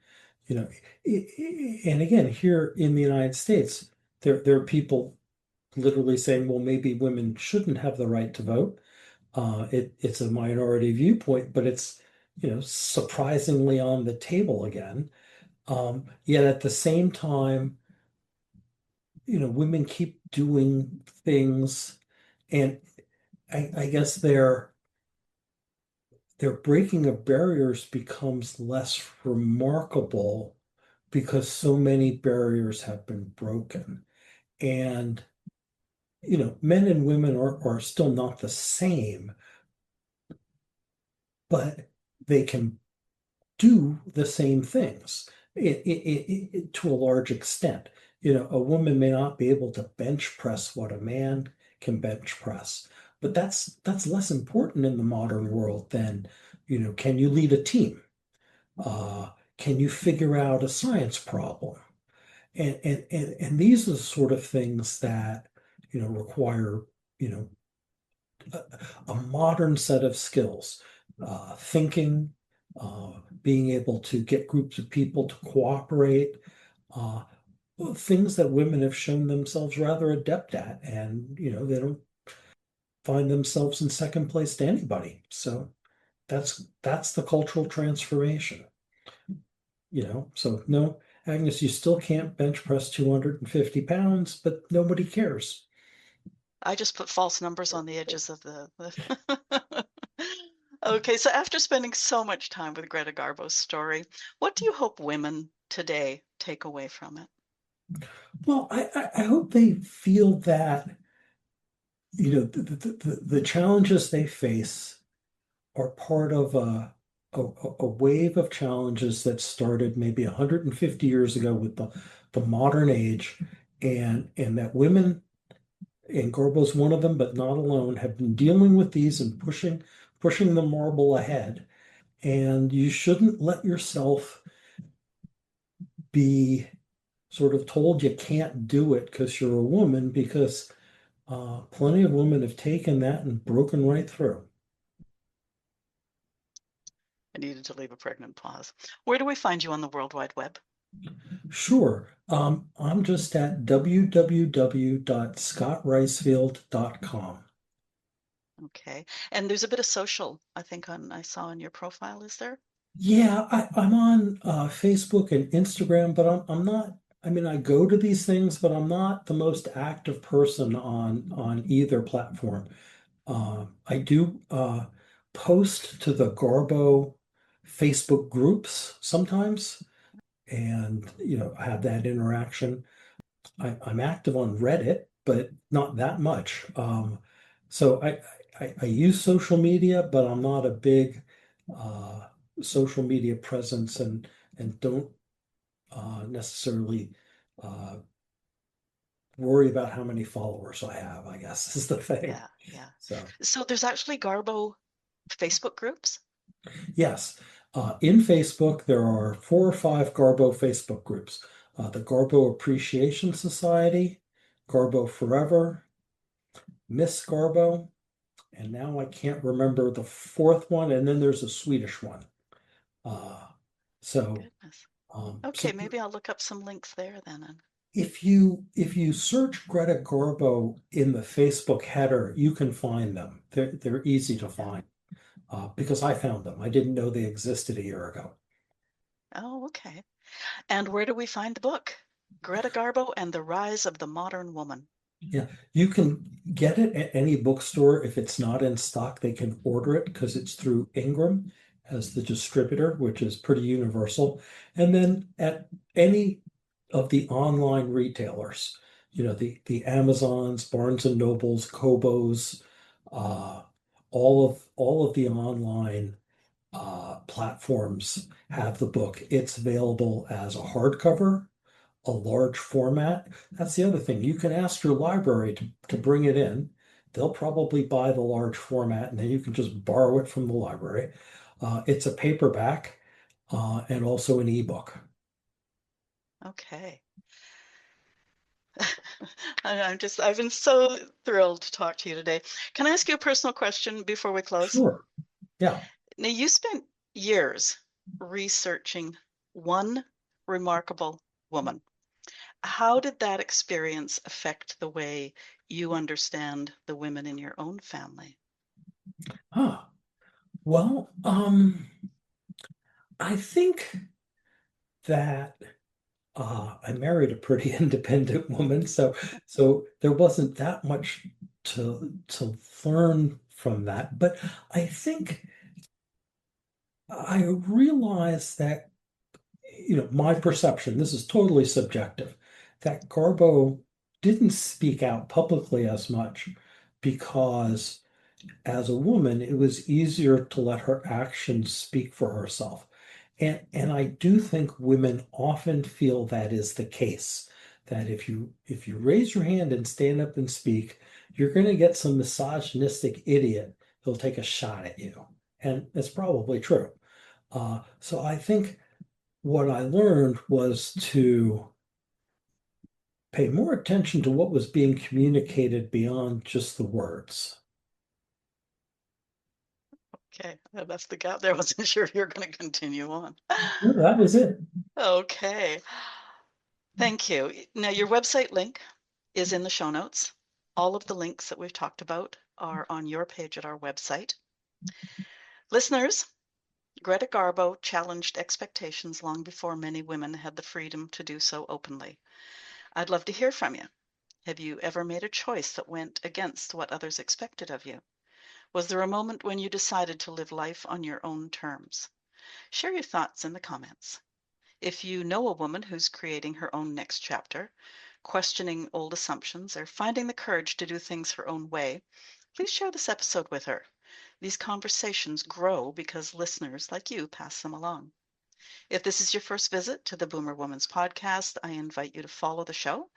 Speaker 2: You know, and again, here in the United States, there are people literally saying, well, maybe women shouldn't have the right to vote. It's a minority viewpoint, but it's, surprisingly on the table again. Yet at the same time, women keep doing things, and I guess their breaking of barriers becomes less remarkable because so many barriers have been broken. And, men and women are still not the same, but they can do the same things to a large extent. A woman may not be able to bench press what a man can bench press, but that's less important in the modern world than, can you lead a team? Can you figure out a science problem? And these are the sort of things that, require, you know, a modern set of skills, thinking, being able to get groups of people to cooperate, uh, things that women have shown themselves rather adept at, and they don't find themselves in second place to anybody. So that's the cultural transformation. So no, Agnes, you still can't bench press 250 pounds, but nobody cares.
Speaker 1: I just put false numbers on the edges of Okay, so after spending so much time with Greta Garbo's story, what do you hope women today take away from it?
Speaker 2: Well, I hope they feel that, the challenges they face are part of a wave of challenges that started maybe 150 years ago with the modern age, and that women, and Garbo's one of them, but not alone, have been dealing with these and pushing the marble ahead. And you shouldn't let yourself be sort of told you can't do it because you're a woman, because plenty of women have taken that and broken right through.
Speaker 1: I needed to leave a pregnant pause. Where do we find you on the World Wide Web?
Speaker 2: Sure. I'm just at www.scottreisfield.com.
Speaker 1: Okay. And there's a bit of social, I think I saw on your profile, is there?
Speaker 2: Yeah, I'm on Facebook and Instagram, but I'm not. I mean, I go to these things, but I'm not the most active person on either platform. I do post to the Garbo Facebook groups sometimes, and have that interaction. I'm active on Reddit, but not that much. So I use social media, but I'm not a big uh, social media presence, and don't necessarily uh, worry about how many followers I have, I guess is the thing.
Speaker 1: Yeah, yeah.
Speaker 2: So
Speaker 1: So there's actually Garbo Facebook groups?
Speaker 2: yes, in Facebook, there are 4 or 5 Garbo Facebook groups. The Garbo Appreciation Society, Garbo Forever, Miss Garbo, and now I can't remember the fourth one, and then there's a Swedish one. Uh, so,
Speaker 1: Goodness.
Speaker 2: so
Speaker 1: Okay, maybe I'll look up some links there then. And
Speaker 2: if you search Greta Garbo in the Facebook header, you can find them. They're easy to
Speaker 1: yeah.
Speaker 2: find because I found them. I didn't know they existed a year ago.
Speaker 1: Oh, okay. And where do we find the book? Greta Garbo and the Rise of the Modern Woman.
Speaker 2: Yeah, you can get it at any bookstore. If it's not in stock, they can order it because it's through Ingram, as the distributor, which is pretty universal. And then at any of the online retailers, the Amazons, Barnes and Nobles, Kobo's, uh, all of the online platforms have the book. It's available as a hardcover, a large format. That's the other thing. You can ask your library to bring it in. They'll probably buy the large format and then you can just borrow it from the library. It's a paperback and also an ebook.
Speaker 1: Okay. I've been so thrilled to talk to you today. Can I ask you a personal question before we close?
Speaker 2: Sure. Yeah.
Speaker 1: Now, you spent years researching one remarkable woman. How did that experience affect the way you understand the women in your own family?
Speaker 2: Huh. Well, I think that I married a pretty independent woman, so there wasn't that much to learn from that. But I think I realized that, my perception, this is totally subjective, that Garbo didn't speak out publicly as much because as a woman, it was easier to let her actions speak for herself. And I do think women often feel that is the case, that if you raise your hand and stand up and speak, you're going to get some misogynistic idiot who'll take a shot at you. And it's probably true. So I think what I learned was to pay more attention to what was being communicated beyond just the words.
Speaker 1: Okay, I left the gap there. I wasn't sure if you were going to continue on.
Speaker 2: No, that was it.
Speaker 1: Okay, thank you. Now, your website link is in the show notes. All of the links that we've talked about are on your page at our website. Listeners, Greta Garbo challenged expectations long before many women had the freedom to do so openly. I'd love to hear from you. Have you ever made a choice that went against what others expected of you? Was there a moment when you decided to live life on your own terms? Share your thoughts in the comments. If you know a woman who's creating her own next chapter, questioning old assumptions, or finding the courage to do things her own way, please share this episode with her. These conversations grow because listeners like you pass them along. If this is your first visit to the Boomer Woman's podcast, I invite you to follow the show.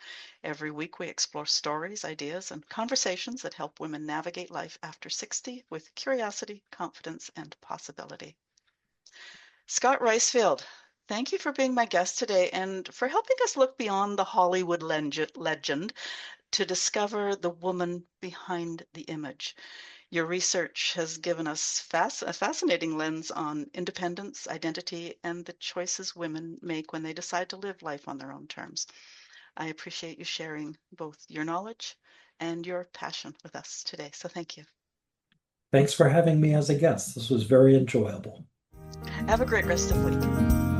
Speaker 1: Every week we explore stories, ideas, and conversations that help women navigate life after 60 with curiosity, confidence, and possibility. Scott Reisfield, thank you for being my guest today and for helping us look beyond the Hollywood legend to discover the woman behind the image. Your research has given us a fascinating lens on independence, identity, and the choices women make when they decide to live life on their own terms. I appreciate you sharing both your knowledge and your passion with us today. So thank you.
Speaker 2: Thanks for having me as a guest. This was very enjoyable.
Speaker 1: Have a great rest of the week.